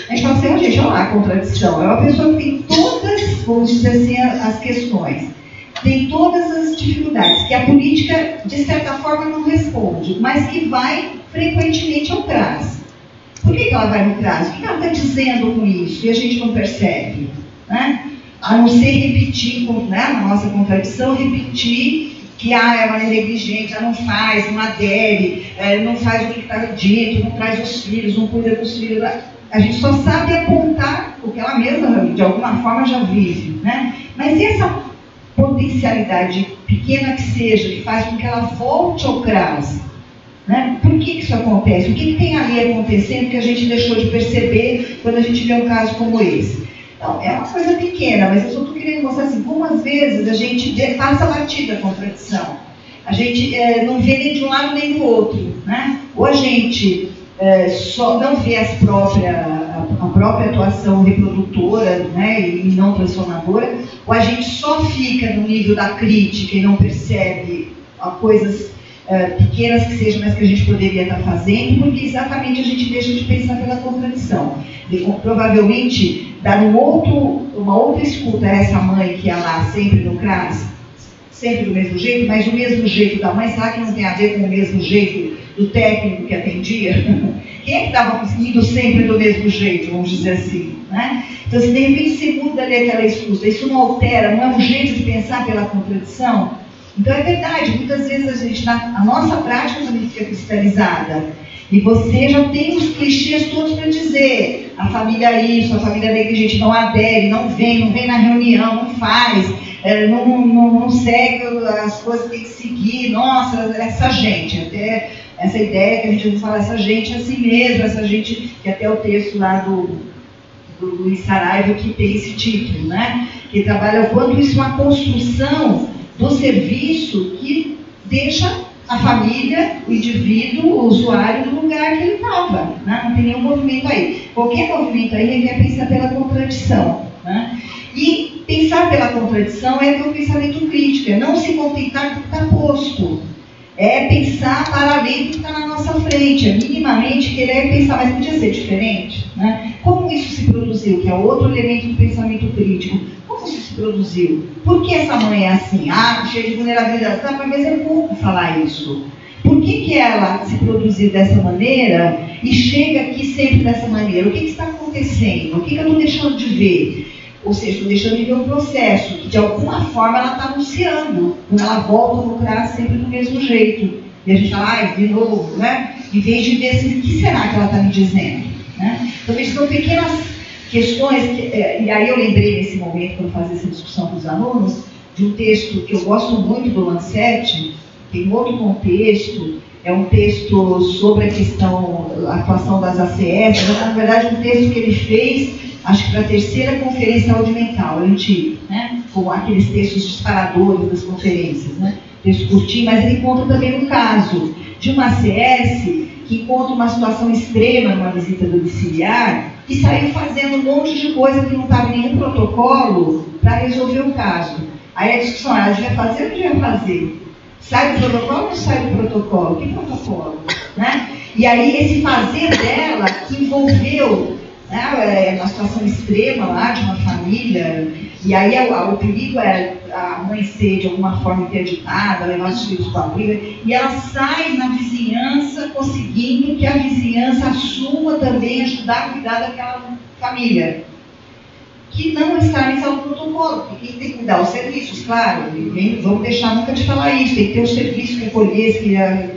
B: A gente fala assim, gente, olha lá a contradição. É uma pessoa que tem todas, vamos dizer assim, as questões, tem todas as dificuldades, que a política, de certa forma, não responde, mas que vai frequentemente ao CRAS. Por que ela vai no CRAS? O que ela está dizendo com isso? E a gente não percebe, né? A não ser repetir, né, na nossa contradição, repetir que é uma negligente, ela não faz, não adere, não faz o que está dito, não traz os filhos, não cuida dos filhos. A gente só sabe apontar o que ela mesma, de alguma forma, já vive, né? Mas e essa potencialidade pequena que seja, que faz com que ela volte ao CRAS? Né? Por que isso acontece? O que tem ali acontecendo que a gente deixou de perceber quando a gente vê um caso como esse? Então, é uma coisa pequena, mas eu só estou querendo mostrar assim, como às vezes a gente passa batida a contradição. A gente não vê nem de um lado nem do outro, né? Ou a gente só não vê a própria atuação reprodutora, né, e não transformadora, ou a gente só fica no nível da crítica e não percebe coisas pequenas que sejam, mas que a gente poderia estar fazendo, porque exatamente a gente deixa de pensar pela contradição. E, provavelmente, dar uma outra escuta a essa mãe que ia lá sempre no CRAS, sempre do mesmo jeito, mas o mesmo jeito da mãe, será que não tem a ver com o mesmo jeito do técnico que atendia? Quem é que estava indo sempre do mesmo jeito, vamos dizer assim, né? Então, se de repente se muda ali aquela escuta, isso não altera, não é um jeito de pensar pela contradição? Então é verdade, muitas vezes a nossa prática também fica cristalizada. E você já tem os clichês todos para dizer, a família isso, a família negligente não adere, não vem na reunião, não faz, não segue as coisas que tem que seguir. Nossa, essa gente, até essa ideia que a gente fala, essa gente é assim mesmo, essa gente, que até o texto lá do Luiz Saraiva que tem esse título, né? Que trabalha o quanto isso é uma construção do serviço que deixa a família, o indivíduo, o usuário no lugar que ele estava, né? Não tem nenhum movimento aí. Qualquer movimento aí ele quer pensar pela contradição, né? E pensar pela contradição é ter um pensamento crítico, é não se contentar com o que está posto, é pensar para além do que está na nossa frente, é minimamente querer pensar, mas podia ser diferente, né? Como isso se produziu, que é outro elemento do pensamento crítico. Como isso se produziu? Por que essa mãe é assim? Cheia de vulnerabilidade. Mas é pouco falar isso. Por que ela se produziu dessa maneira e chega aqui sempre dessa maneira? O que está acontecendo? O que eu estou deixando de ver? Ou seja, estou deixando de ver um processo que, de alguma forma, ela está anunciando. Quando ela volta no CRAS sempre do mesmo jeito. E a gente fala, de novo, né? Em vez de ver assim, o que será que ela está me dizendo? Né? Então, são pequenas questões, e aí eu lembrei nesse momento, quando fazia essa discussão com os alunos, de um texto que eu gosto muito do Lancet, tem outro contexto, é um texto sobre a atuação das ACS, mas, na verdade, um texto que ele fez, acho que para a 3ª Conferência Saúde Mental, antigo, né? Com aqueles textos disparadores das conferências, né? Texto curtinho, mas ele conta também um caso de uma ACS que encontra uma situação extrema numa visita domiciliar e saiu fazendo um monte de coisa que não estava em nenhum protocolo para resolver o caso. Aí a discussão era, devia fazer ou não devia fazer? Sai do protocolo ou não sai do protocolo? Que protocolo? Né? E aí esse fazer dela envolveu, né, uma situação extrema lá de uma família, e aí o perigo é a mãe ser de alguma forma interditada, levar os filhos para a briga, e ela sai na vizinhança conseguindo que a vizinhança assuma também ajudar a cuidar daquela família, que não está nesse protocolo, porque quem tem que cuidar os serviços, claro, vamos deixar nunca de falar isso, tem que ter os serviços que acolhesse,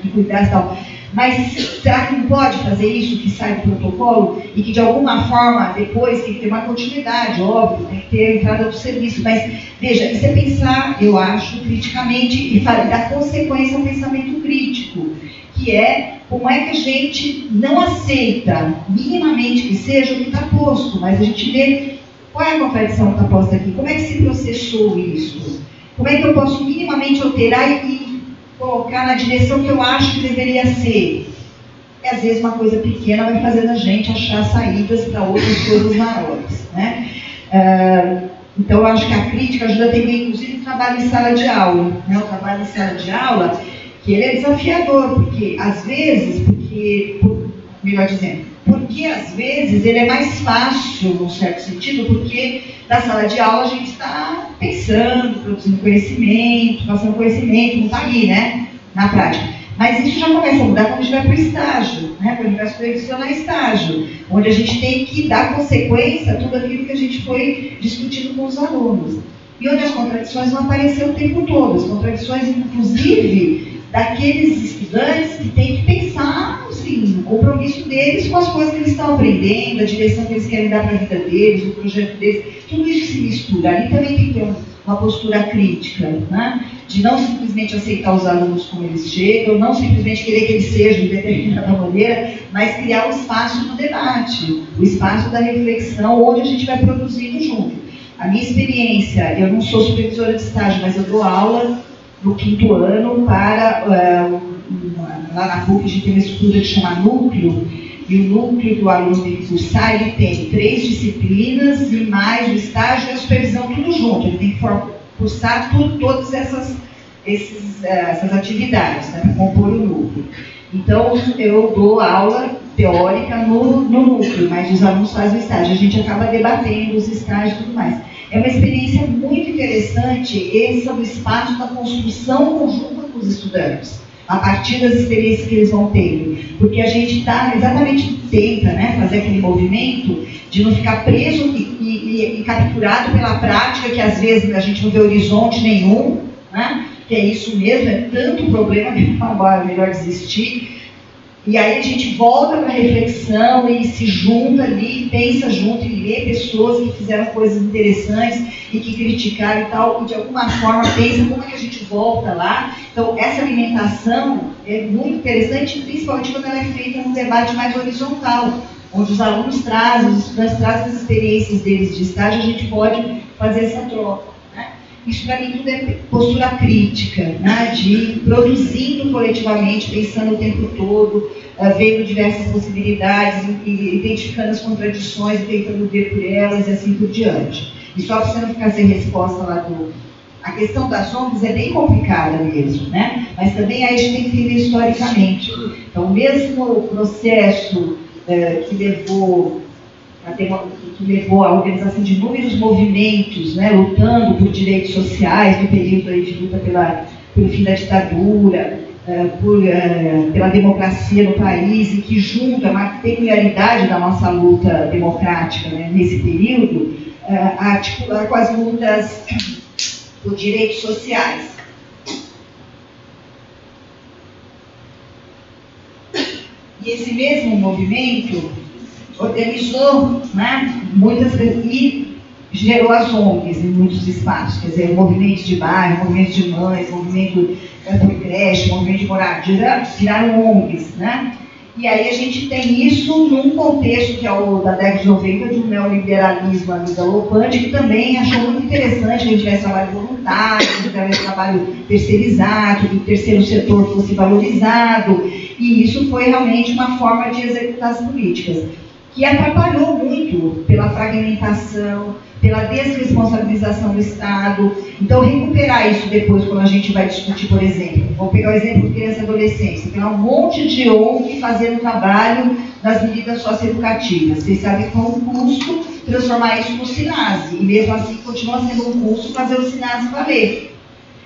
B: que cuidasse e tal, Mas será que não pode fazer isso que sai do protocolo e que de alguma forma depois tem que ter uma continuidade, óbvio, tem que ter a entrada do serviço, mas veja, isso é pensar, eu acho, criticamente e dar consequência ao pensamento crítico, que é como é que a gente não aceita minimamente que seja o que está posto, mas a gente vê qual é a contradição que está posta aqui, como é que se processou isso, como é que eu posso minimamente alterar e colocar na direção que eu acho que deveria ser. E às vezes uma coisa pequena vai fazendo a gente achar saídas para outras coisas maiores, né? Então eu acho que a crítica ajuda também, inclusive, o trabalho em sala de aula, né? O trabalho em sala de aula, que ele é desafiador, porque às vezes, melhor dizendo, porque às vezes ele é mais fácil, num certo sentido, porque na sala de aula a gente está pensando, produzindo conhecimento, passando conhecimento, não está ali, né, na prática. Mas isso já começa a mudar quando a gente vai para o estágio, né, quando a gente vai supervisionar estágio, onde a gente tem que dar consequência a tudo aquilo que a gente foi discutindo com os alunos. E onde as contradições vão aparecer o tempo todo, as contradições, inclusive, daqueles estudantes que têm que pensar, assim, o compromisso deles com as coisas que eles estão aprendendo, a direção que eles querem dar para a vida deles, o projeto deles, tudo isso se mistura. Ali também tem que ter uma postura crítica, né? De não simplesmente aceitar os alunos como eles chegam, não simplesmente querer que eles sejam de determinada maneira, mas criar um espaço do debate, o espaço da reflexão, onde a gente vai produzindo junto. A minha experiência, eu não sou supervisora de estágio, mas eu dou aula no 5º ano para, lá na PUC a gente tem uma estrutura que chama núcleo, e o núcleo que o aluno tem que cursar, ele tem 3 disciplinas e mais o estágio e a supervisão tudo junto, ele tem que cursar todas essas atividades, né, para compor o núcleo. Então eu dou aula teórica no núcleo, mas os alunos fazem o estágio, a gente acaba debatendo os estágios e tudo mais. É uma experiência muito interessante, esse é o espaço da construção conjunta com os estudantes, a partir das experiências que eles vão tendo. Porque a gente tenta, né, fazer aquele movimento de não ficar preso e capturado pela prática, que às vezes a gente não vê horizonte nenhum, né, que é isso mesmo, é tanto problema que agora é melhor desistir. E aí a gente volta para a reflexão e se junta ali, pensa junto e lê pessoas que fizeram coisas interessantes e que criticaram e tal, e de alguma forma pensa como é que a gente volta lá. Então essa alimentação é muito interessante, principalmente quando ela é feita num debate mais horizontal, onde os alunos trazem, os estudantes trazem as experiências deles de estágio, a gente pode fazer essa troca. Isso para mim tudo é postura crítica, né? De ir produzindo coletivamente, pensando o tempo todo, vendo diversas possibilidades, identificando as contradições, tentando ver por elas e assim por diante. E só para você não ficar sem resposta lá a questão das ONGs é bem complicada mesmo, né? Mas também aí a gente tem que entender historicamente. Então, mesmo o processo que levou à organização de inúmeros movimentos, né, lutando por direitos sociais no período aí de luta pelo fim da ditadura, pela democracia no país, e que junta uma peculiaridade da nossa luta democrática, né, nesse período, a articular com as lutas por direitos sociais. E esse mesmo movimento organizou, né, muitas vezes e gerou as ONGs em muitos espaços, quer dizer, movimentos de bairro, movimentos de mães, movimento por creche, movimento de moradia, viraram ONGs, né? E aí a gente tem isso num contexto que é o da década de 90, de um neoliberalismo ali galopante, que também achou muito interessante que a gente tivesse trabalho voluntário, que tivesse trabalho terceirizado, que o terceiro setor fosse valorizado, e isso foi realmente uma forma de executar as políticas, que atrapalhou muito pela fragmentação, pela desresponsabilização do Estado. Então, recuperar isso depois, quando a gente vai discutir, por exemplo, vou pegar o exemplo de criança e adolescência, tem um monte de ONG fazendo trabalho nas medidas socioeducativas. Vocês sabem que é um custo transformar isso no SINASE, e mesmo assim continua sendo um custo fazer o SINASE valer.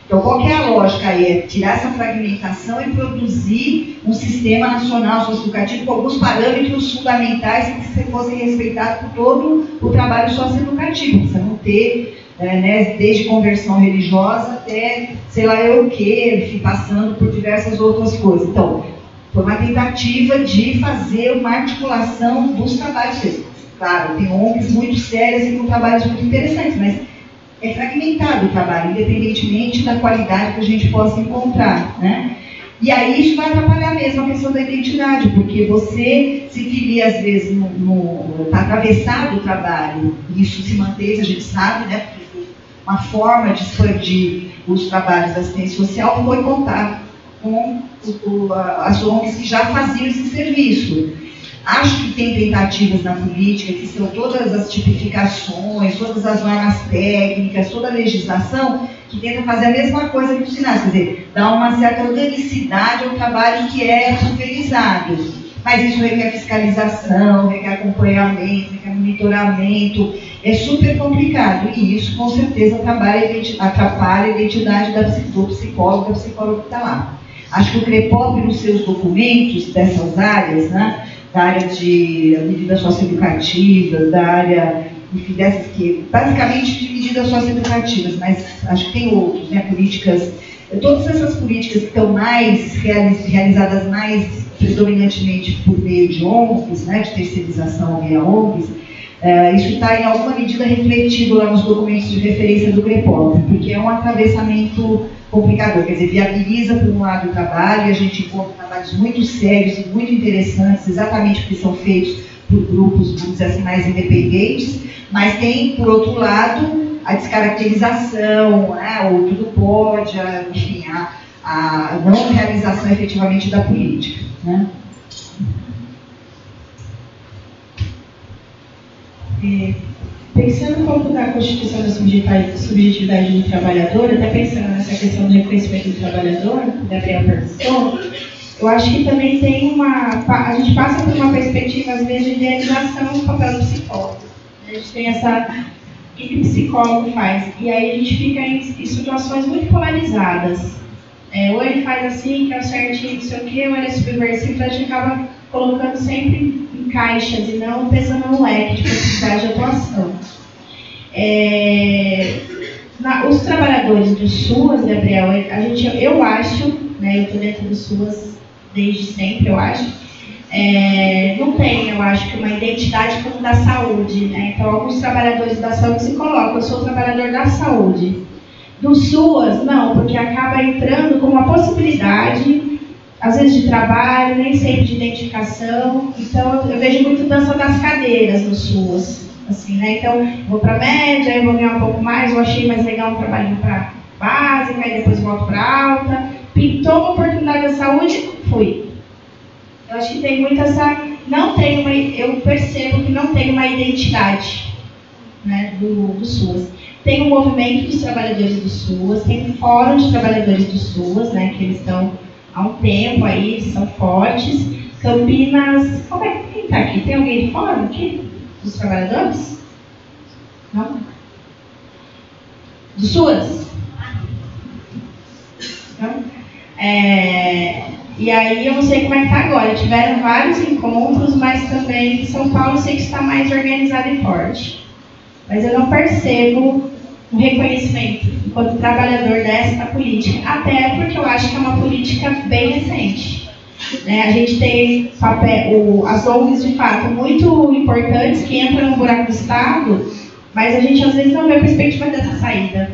B: Então, qual que é a lógica aí? É tirar essa fragmentação e produzir um sistema nacional socioeducativo com alguns parâmetros fundamentais que fossem respeitados por todo o trabalho socioeducativo. Você não ter, né, desde conversão religiosa até, sei lá eu o quê, passando por diversas outras coisas. Então, Foi uma tentativa de fazer uma articulação dos trabalhos. Claro, tem ONGs muito sérias e com trabalhos muito interessantes, mas é fragmentado o trabalho, independentemente da qualidade que a gente possa encontrar, né? E aí isso vai atrapalhar mesmo a questão da identidade, porque você se filia, às vezes, está atravessado o trabalho, e isso se mantém, a gente sabe, né? Porque uma forma de expandir os trabalhos da assistência social foi contar com as ONGs que já faziam esse serviço. Acho que tem tentativas na política, que são todas as tipificações, todas as normas técnicas, toda a legislação, que tenta fazer a mesma coisa que os sinais, quer dizer, dar uma certa organicidade ao trabalho que é pulverizado. Mas isso requer fiscalização, requer acompanhamento, requer monitoramento, é super complicado. E isso, com certeza, atrapalha a identidade do psicólogo, da psicóloga que está lá. Acho que o CREPOP, nos seus documentos dessas áreas, né, da área de medidas socioeducativas, da área, enfim, dessas que, basicamente de medidas socioeducativas, mas acho que tem outros, né, políticas, todas essas políticas que estão mais realizadas mais predominantemente por meio de ONGs, né, de terceirização via ONGs, isso está em alguma medida refletido lá nos documentos de referência do CREPOP, porque é um atravessamento complicador, quer dizer, viabiliza por um lado o trabalho, e a gente encontra trabalhos muito sérios e muito interessantes, exatamente porque são feitos por grupos, vamos dizer assim, mais independentes, mas tem, por outro lado, a descaracterização, o tudo pode, enfim, a não realização efetivamente da política, né?
C: Pensando um pouco da constituição da subjetividade do trabalhador, até pensando nessa questão do reconhecimento do trabalhador, que a Gabriel perguntou, eu acho que também tem a gente passa por uma perspectiva, às vezes, de idealização do papel do psicólogo. A gente tem essa... O que o psicólogo faz? E aí a gente fica em situações muito polarizadas. Ou ele faz assim, que é o certinho, não sei o quê, ou ele é subversivo, então a gente acaba colocando sempre em caixas e não pensando no leque de possibilidade de atuação. Os trabalhadores do SUAS, Gabriel, eu acho, né, eu estou dentro do SUAS desde sempre, eu acho, não tem, eu acho, que uma identidade como da saúde, né? Então, alguns trabalhadores da saúde se colocam, eu sou trabalhador da saúde. Do SUAS, não, porque acaba entrando como uma possibilidade, às vezes de trabalho, nem sempre de identificação. Então, eu vejo muito dança das cadeiras no SUAS, assim, né? Então, vou para a média, eu vou ganhar um pouco mais, eu achei mais legal um trabalhinho para básica, aí depois volto para alta. Pintou uma oportunidade da saúde, fui. Eu acho que tem muito essa... eu percebo que não tem uma identidade, né, do SUAS. Tem um movimento dos trabalhadores do SUAS, tem um fórum de trabalhadores do SUAS, né, que eles estão há um tempo aí, eles são fortes. Campinas... Quem está aqui? Tem alguém de fora aqui? Dos trabalhadores? Não? Do SUAS? Não? E aí eu não sei como é que está agora. Tiveram vários encontros, mas também em São Paulo eu sei que está mais organizado e forte. Mas eu não percebo um reconhecimento enquanto trabalhador dessa política, até porque eu acho que é uma política bem recente. Né? A gente tem as ONGs, de fato, muito importantes, que entram no buraco do Estado, mas a gente às vezes não vê a perspectiva dessa saída.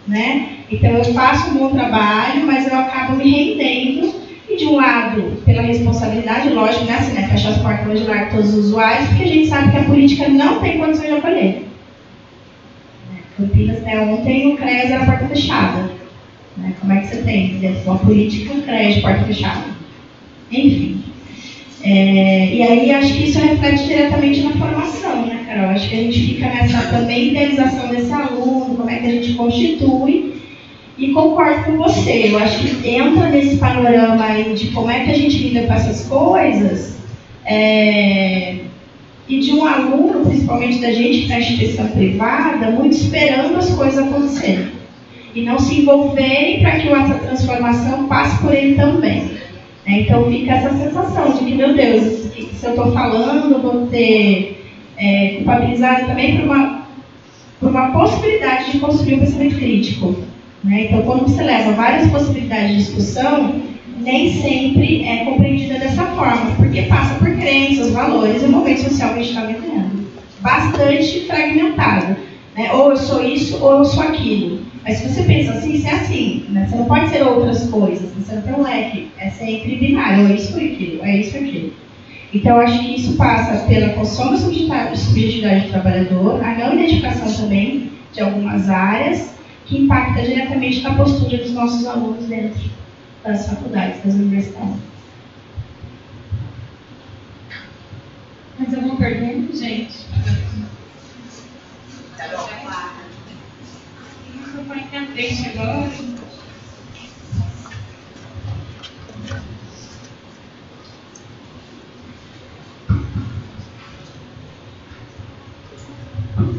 C: Né? Então eu faço um bom trabalho, mas eu acabo me rendendo, e de um lado, pela responsabilidade, lógico, né? Assim, né? Fechar as portas hoje lá de todos os usuários, porque a gente sabe que a política não tem condições de acolher. Campinas, até ontem, o CREAS era porta fechada. Né? Como é que você tem dentro de uma política um CREAS de porta fechada? Enfim. E aí acho que isso reflete diretamente na formação, né, Carol? Acho que a gente fica nessa também idealização desse aluno, como é que a gente constitui, e concordo com você. Eu acho que entra nesse panorama aí de como é que a gente lida com essas coisas, e de um aluno, principalmente da gente que está em instituição privada, muito esperando as coisas acontecerem. E não se envolverem para que essa transformação passe por ele também. Então fica essa sensação de que, meu Deus, se eu estou falando, eu vou ser culpabilizado também por uma possibilidade de construir um pensamento crítico. Né? Então, quando você leva várias possibilidades de discussão, nem sempre é compreendida dessa forma, porque passa por crenças, valores e o momento social que a gente está vivendo. Bastante fragmentado. Né? Ou eu sou isso, ou eu sou aquilo. Mas se você pensa assim, você é assim. Né? Você não pode ser outras coisas. Você não tem um leque. É sempre binário. Ou é isso ou aquilo. É isso ou aquilo. Então, eu acho que isso passa pela construção da subjetividade do trabalhador, a não identificação também de algumas áreas, que impacta diretamente na postura dos nossos alunos dentro das faculdades, das universidades.
A: Mais alguma pergunta, gente? O microfone tem a frente agora.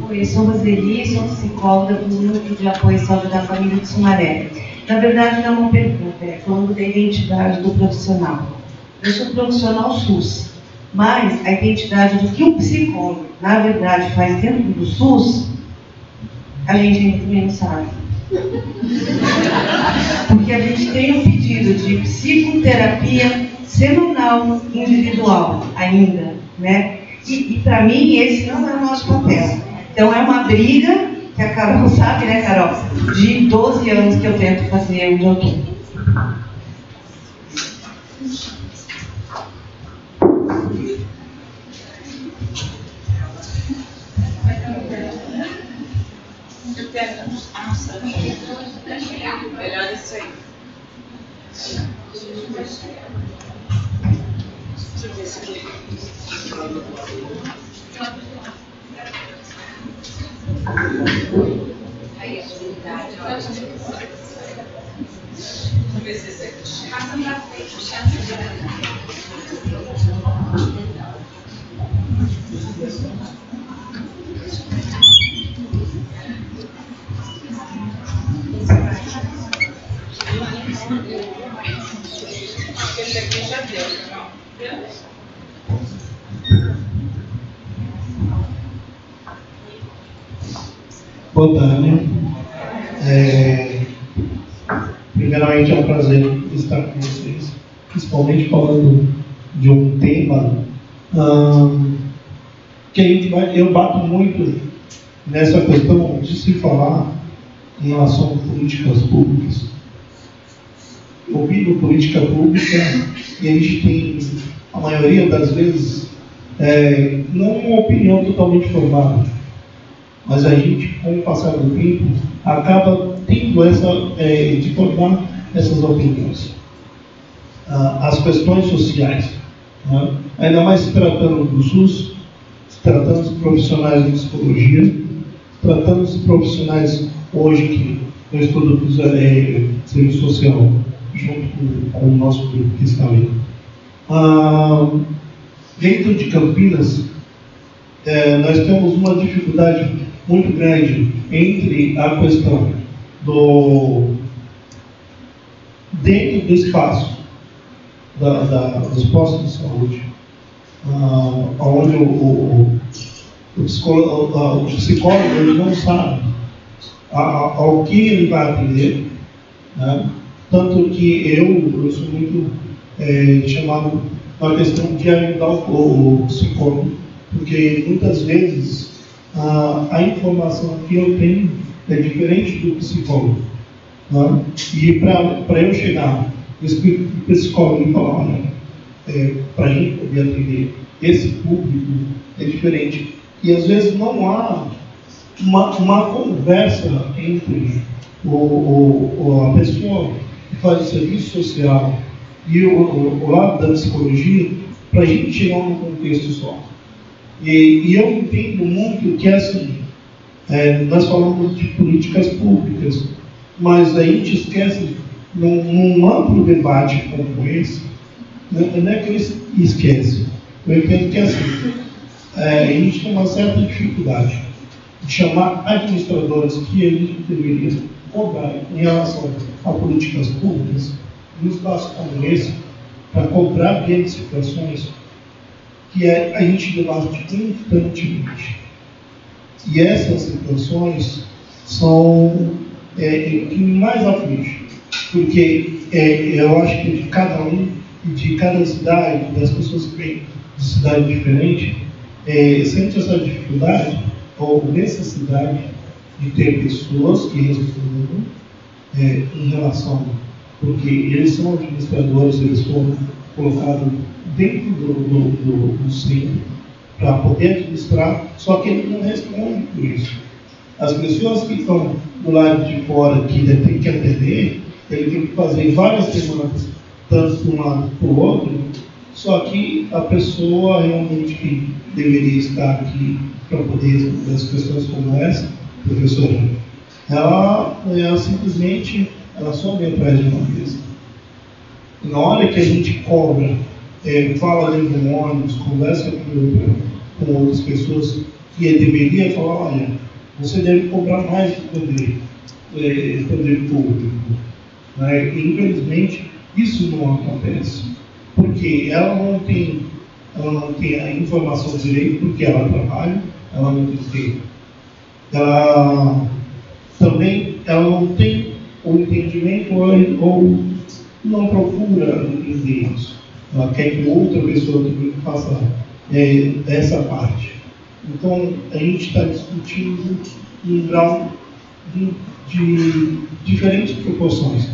F: Oi, eu sou Roseli, sou psicóloga do Núcleo de Apoio à Saúde da Família de Sumaré. Na verdade, não é uma pergunta, é falando da identidade do profissional. Eu sou profissional SUS, mas a identidade do que o psicólogo, na verdade, faz dentro do SUS, a gente ainda também não sabe. Porque a gente tem um pedido de psicoterapia semanal, individual, ainda, né? E para mim, esse não é o nosso papel. Então, é uma briga, que a Carol sabe, né, Carol? De 12 anos que eu tento fazer onde eu estou.
B: Melhor isso aí. Deixa eu ver se aqui. Aí, a habilidade, olha. Vamos ver se esse aqui. Passa pra frente, chance de. Esse aqui já deu, não?
G: Boa tarde. Primeiramente é um prazer estar com vocês, principalmente falando de um tema que eu bato muito nessa questão de se falar em relação a políticas públicas. Ouvindo política pública, e a gente tem, a maioria das vezes, não uma opinião totalmente formada, mas a gente, com o passar do tempo, acaba tendo de formar essas opiniões. As questões sociais, né? Ainda mais se tratando do SUS, se tratando dos profissionais de psicologia, tratando dos profissionais hoje que eu estudo serviço social, junto com o nosso grupo que está ali. Dentro de Campinas, nós temos uma dificuldade muito grande entre a questão dentro do espaço dos postos de saúde, onde o psicólogo ele não sabe ao que ele vai atender, né? Tanto que eu sou muito chamado na questão de ajudar o psicólogo, porque muitas vezes a informação que eu tenho é diferente do psicólogo, né? E para eu chegar nesse psicólogo e falar, para a gente poder atender esse público é diferente. E às vezes não há uma conversa entre a pessoa que faz o serviço social e o lado da psicologia, para a gente chegar num contexto só. E eu entendo muito que assim, nós falamos de políticas públicas, mas a gente esquece, num amplo debate como esse, não é que eu esquece, eu entendo que assim, a gente tem uma certa dificuldade de chamar administradoras que a gente deveria cobrar em relação a políticas públicas, num espaço como esse, para cobrar grandes situações que a gente debate constantemente. E essas situações são que mais aflige, porque eu acho que de cada um, de cada cidade, das pessoas que vêm de cidade diferente, sente essa dificuldade ou necessidade de ter pessoas que respondam em relação, porque eles são administradores, eles foram colocados dentro do centro para poder administrar, só que eles não respondem por isso. As pessoas que estão do lado de fora, que tem que atender, ele tem que fazer várias demandas, tanto de um lado para o outro, só que a pessoa realmente que deveria estar aqui para poder responder as questões como essa, professora, ela simplesmente só vem atrás de uma mesa. Na hora que a gente cobra, fala dentro do ônibus, conversa com outras pessoas, que deveria falar, olha, você deve cobrar mais do poder público. Né? E, infelizmente, isso não acontece. Porque ela não tem a informação direito, porque ela trabalha, ela não tem tempo. Ela não tem o entendimento ou não procura entender isso. Ela quer que outra pessoa também faça essa parte. Então, a gente está discutindo em grau de diferentes proporções.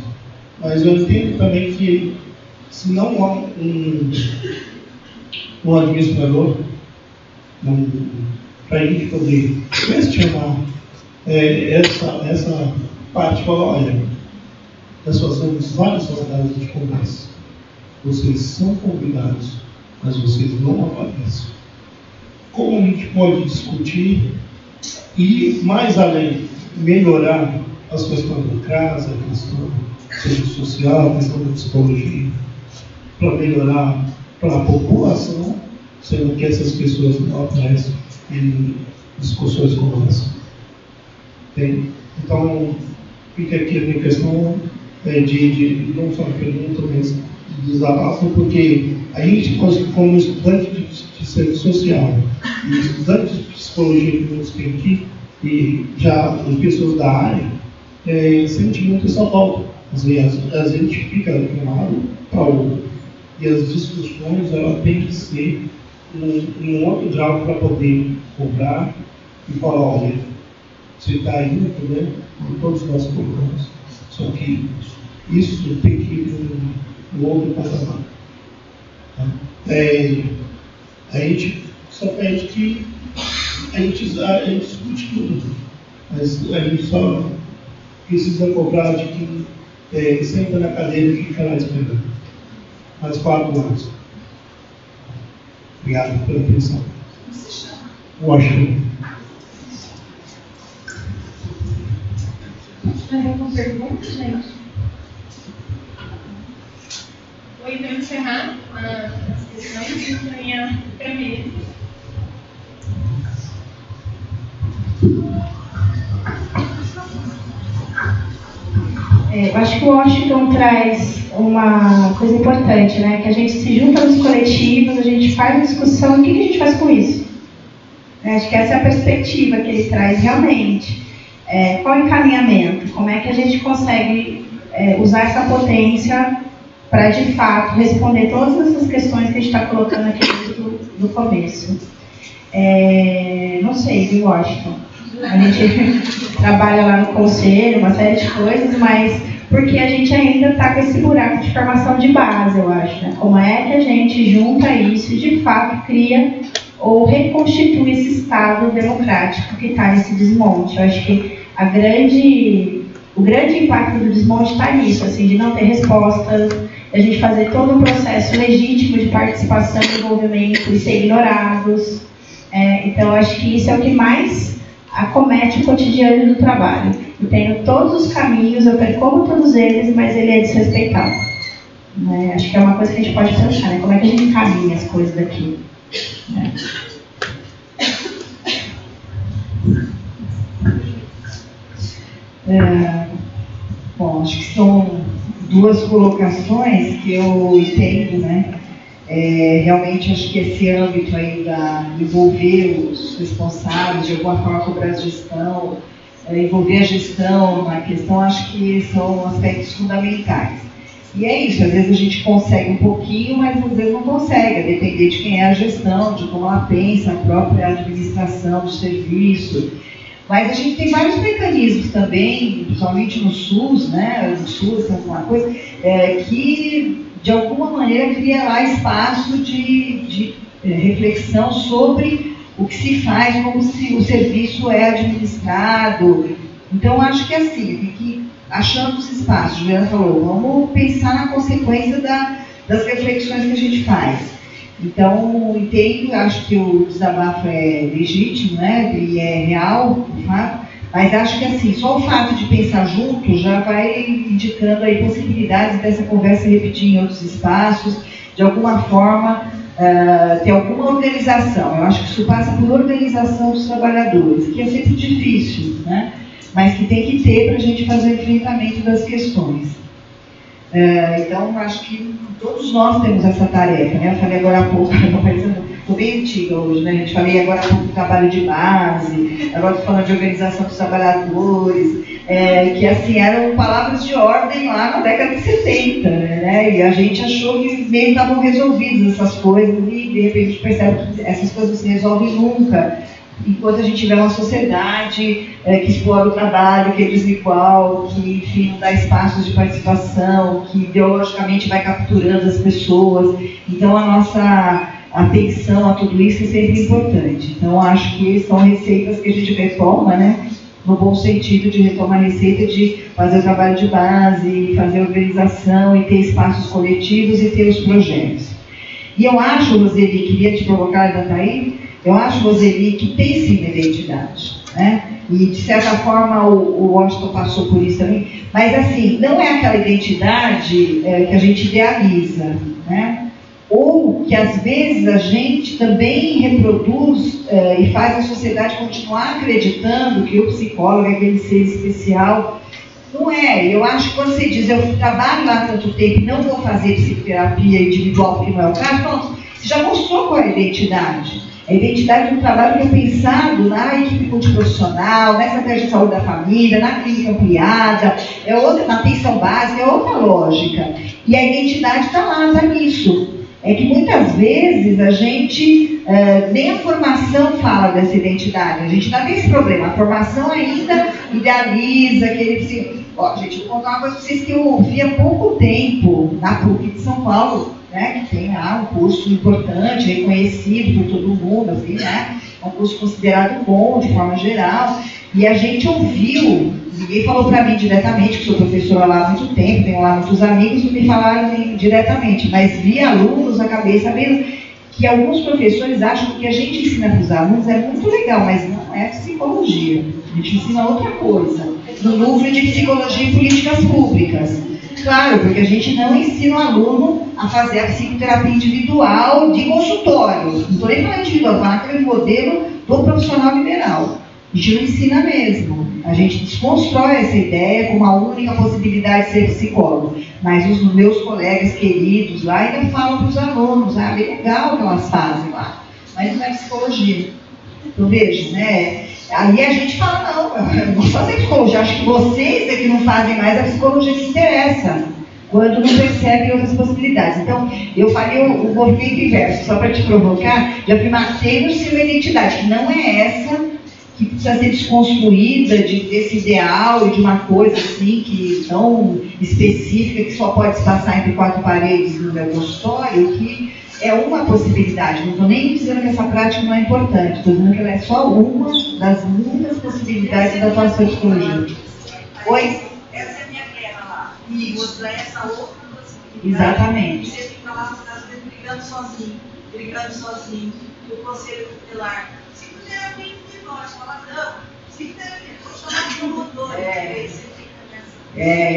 G: Mas eu entendo também que, se não há um administrador, para a gente poder questionar essa parte, falar, olha, nós fazemos várias rodadas de conversa. Vocês são convidados, mas vocês não aparecem. Como a gente pode discutir e, mais além, melhorar as questões da casa, a questão do serviço social, a questão da psicologia, para melhorar para a população, sendo que essas pessoas não aparecem em discussões como essa. Então, fica aqui a minha questão de não só pergunta, mas de desabafo, porque a gente, como estudante de serviço social e estudante de psicologia que nós temos aqui, e já as pessoas da área, sente muito essa falta. Às vezes a gente fica de um lado para o outro. E as discussões, ela tem que ser em um outro grau para poder cobrar e falar, olha, você está indo, né? Todos nós cobramos. Só que isso tem que ir no outro patamar. Tá? A gente só pede que a gente discute tudo, mas a gente só precisa cobrar de quem senta na cadeira e fica lá esperando. Mais 4 anos. Obrigado pela atenção. Washington.
A: Mais alguma pergunta, gente? Vou então encerrar as questões e encaminhar para a mesa.
C: Eu acho que o Washington traz uma coisa importante, né? Que a gente se junta nos coletivos, a gente faz uma discussão, e o que a gente faz com isso? Acho que essa é a perspectiva que ele traz realmente. Qual o encaminhamento? Como é que a gente consegue usar essa potência para, de fato, responder todas essas questões que a gente está colocando aqui do começo? Não sei, viu, Washington? A gente trabalha lá no conselho, uma série de coisas, mas porque a gente ainda está com esse buraco de formação de base, eu acho. Né? Como é que a gente junta isso e, de fato, cria ou reconstitui esse Estado democrático que está nesse desmonte? Eu acho que o grande impacto do desmonte está nisso, assim, de não ter respostas, a gente fazer todo um processo legítimo de participação e envolvimento e ser ignorados. Então, eu acho que isso é o que mais acomete o cotidiano do trabalho. Eu tenho todos os caminhos, eu percorro todos eles, mas ele é desrespeitado. Né? Acho que é uma coisa que a gente pode pensar, né? Como é que a gente encaminha as coisas daqui? Né?
B: Bom, acho que são 2 colocações que eu entendo, né? Realmente acho que esse âmbito aí de envolver os responsáveis, de alguma forma cobrar a gestão, envolver a gestão na questão, acho que são aspectos fundamentais. E é isso, às vezes a gente consegue um pouquinho, mas às vezes não consegue, a depender de quem é a gestão, de como ela pensa, a própria administração do serviço. Mas a gente tem vários mecanismos também, principalmente no SUS, né? O SUS tem alguma coisa, que de alguma maneira cria lá espaço de reflexão sobre o que se faz, como se o serviço é administrado. Então, acho que assim, tem que achando os espaços. Juliana falou, vamos pensar na consequência das reflexões que a gente faz. Então, entendo, acho que o desabafo é legítimo, né? E é real, de fato, mas acho que assim, só o fato de pensar junto já vai indicando aí possibilidades dessa conversa repetir em outros espaços, de alguma forma, ter alguma organização. Eu acho que isso passa por organização dos trabalhadores, que é sempre difícil, né? Mas que tem que ter para a gente fazer o enfrentamento das questões. Então, acho que todos nós temos essa tarefa, né? Eu falei agora há pouco, estou bem antiga hoje, né? A gente falei agora há pouco do trabalho de base, agora estou falando de organização dos trabalhadores, que assim, eram palavras de ordem lá na década de 70, né? E a gente achou que meio estavam resolvidas essas coisas e de repente a gente percebe que essas coisas não se resolvem nunca, enquanto a gente tiver uma sociedade que explora o trabalho, que é desigual, que, enfim, não dá espaços de participação, que ideologicamente vai capturando as pessoas. Então, a nossa atenção a tudo isso é sempre importante. Então, acho que são receitas que a gente retoma, né? No bom sentido de retomar a receita de fazer o trabalho de base, fazer a organização e ter espaços coletivos e ter os projetos. E eu acho, Roseli, queria te provocar, aí, eu acho, Roseli, que tem sim uma identidade, né? E, de certa forma, o Washington passou por isso também. Mas, assim, não é aquela identidade que a gente idealiza, né? Ou que, às vezes, a gente também reproduz e faz a sociedade continuar acreditando que o psicólogo é aquele ser especial. Não é. Eu acho que quando você diz, eu trabalho lá tanto tempo e não vou fazer psicoterapia individual porque não é o caso, então, você já mostrou qual é a identidade. A identidade do trabalho que é pensado na equipe multiprofissional, na estratégia de saúde da família, na clínica ampliada, na atenção básica, é outra lógica. E a identidade está lá, está nisso. É que muitas vezes a gente, nem a formação fala dessa identidade, a gente ainda tem esse problema, a formação ainda idealiza aquele... Ó, gente, vou contar uma coisa para vocês que eu ouvi há pouco tempo, na PUC de São Paulo, né, que tem lá um curso importante, reconhecido por todo mundo, assim, né, é um curso considerado bom, de forma geral, e a gente ouviu, ninguém falou para mim diretamente, que sou professora lá há muito tempo, tenho lá muitos amigos que me falaram diretamente, mas vi alunos na cabeça mesmo, que alguns professores acham que o que a gente ensina para os alunos é muito legal, mas não é psicologia, a gente ensina outra coisa, no núcleo de psicologia e políticas públicas. Claro, porque a gente não ensina o aluno a fazer a psicoterapia individual de consultório. Não estou nem falando individual, estou falando aquele modelo do profissional liberal. A gente não ensina mesmo. A gente desconstrói essa ideia como a única possibilidade de ser psicólogo. Mas os meus colegas queridos lá ainda falam para os alunos, é legal o que elas fazem lá, mas não é psicologia. Então veja, né? Aí a gente fala, não, eu vou fazer psicologia, acho que vocês é que não fazem mais a psicologia que interessa, quando não percebem outras possibilidades. Então, eu falei o movimento inverso, só para te provocar, de afirmar, temos uma identidade, que não é essa, que precisa ser desconstruída desse ideal e de uma coisa assim, que tão específica, que só pode se passar entre quatro paredes no meu consultório, que é uma possibilidade. Não estou nem dizendo que essa prática não é importante, estou dizendo que ela é só uma das muitas possibilidades da atuação de psicologia. Oi?
F: Essa é a minha guerra lá. E mostrar essa outra possibilidade.
B: Exatamente.
F: Você fica lá, às vezes, brigando sozinho, o conselho tutelar. Psicoterapia individual, você fala, não, psicoterapia, vou chamar de promotor.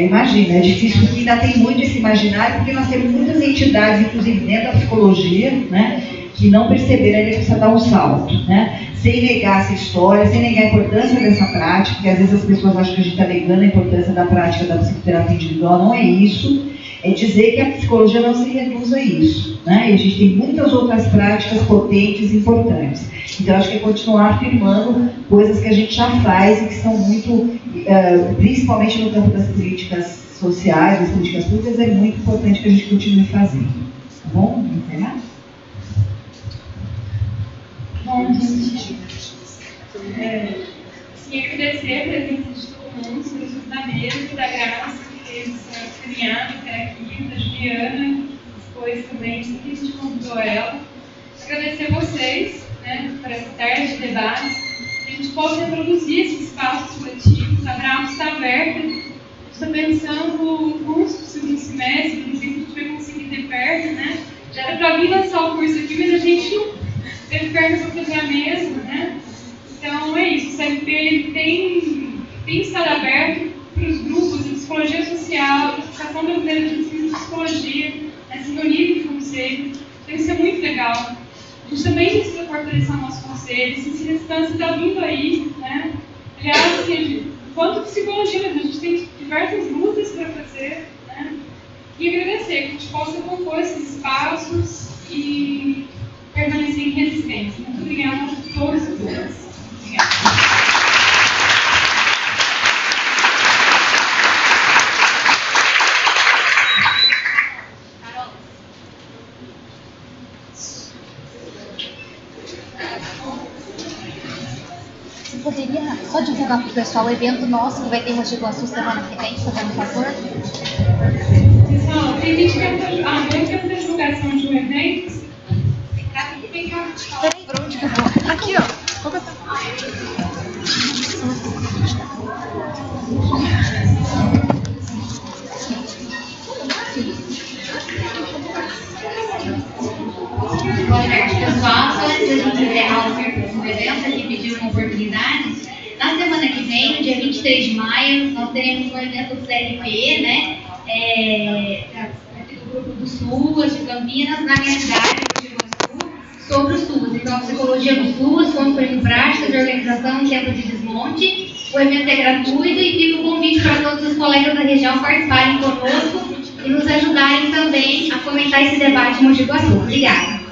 B: Imagina, é difícil porque ainda tem muito esse imaginário, porque nós temos muitas entidades, inclusive dentro da psicologia, né, que não perceberam ainda que precisa dar um salto, né, sem negar essa história, sem negar a importância dessa prática, porque às vezes as pessoas acham que a gente está negando a importância da prática da psicoterapia individual, não é isso, é dizer que a psicologia não se reduz a isso, né, e a gente tem muitas outras práticas potentes e importantes. Então, acho que é continuar afirmando coisas que a gente já faz e que são muito, principalmente no campo das políticas sociais, das políticas públicas, é muito importante que a gente continue fazendo. Tá bom? Vamos encerrar?
A: Bom, gente, queria agradecer a presença de todo mundo, sobretudo da mesa, da Graça, que fez essa caminhada até aqui, da Juliana, depois também, que a gente convidou ela. Agradecer a vocês, né, por essa tarde de debate, que a gente possa reproduzir esses espaços coletivos. A Graça está aberta, a gente está pensando no curso do segundo semestre, no que a gente vai conseguir ter perto, né? Já era para vir lançar o curso aqui, mas a gente não teve perto para fazer a mesma, né? Então é isso, o CFP ele tem estado aberto para os grupos de psicologia social, de educação brasileira de ensino de psicologia, a sintonia do conselho. Então isso é muito legal. A gente também precisa fortalecer o nosso conselho, esse restante está vindo aí, né? Aliás, enquanto psicologia, a gente tem diversas lutas para fazer, né? E agradecer que a gente possa compor esses espaços e permanecer em resistência. Muito obrigada a todos e todas. Obrigada.
H: Você poderia só divulgar para o pessoal o evento nosso que vai ter em Mogi Guaçu semana que vem, fazendo um favor?
A: Pessoal, tem gente que quer fazer a divulgação de um evento.
H: Peraí, por onde que eu vou? Aqui, ó.
I: Boa tarde, pessoal. Só antes de a gente encerrar o evento, a gente pediu uma oportunidade. Na semana que vem, no dia 23 de maio, nós teremos um evento do CLP, né? Do grupo do SUAS, de Campinas, na minha cidade, Mogi Guaçu, sobre o SUAS. Então, a psicologia do SUAS, construindo práticas de organização em tempo de desmonte. O evento é gratuito e fica o convite para todos os colegas da região participarem conosco e nos ajudarem também a fomentar esse debate em Mogi Guaçu. Obrigada.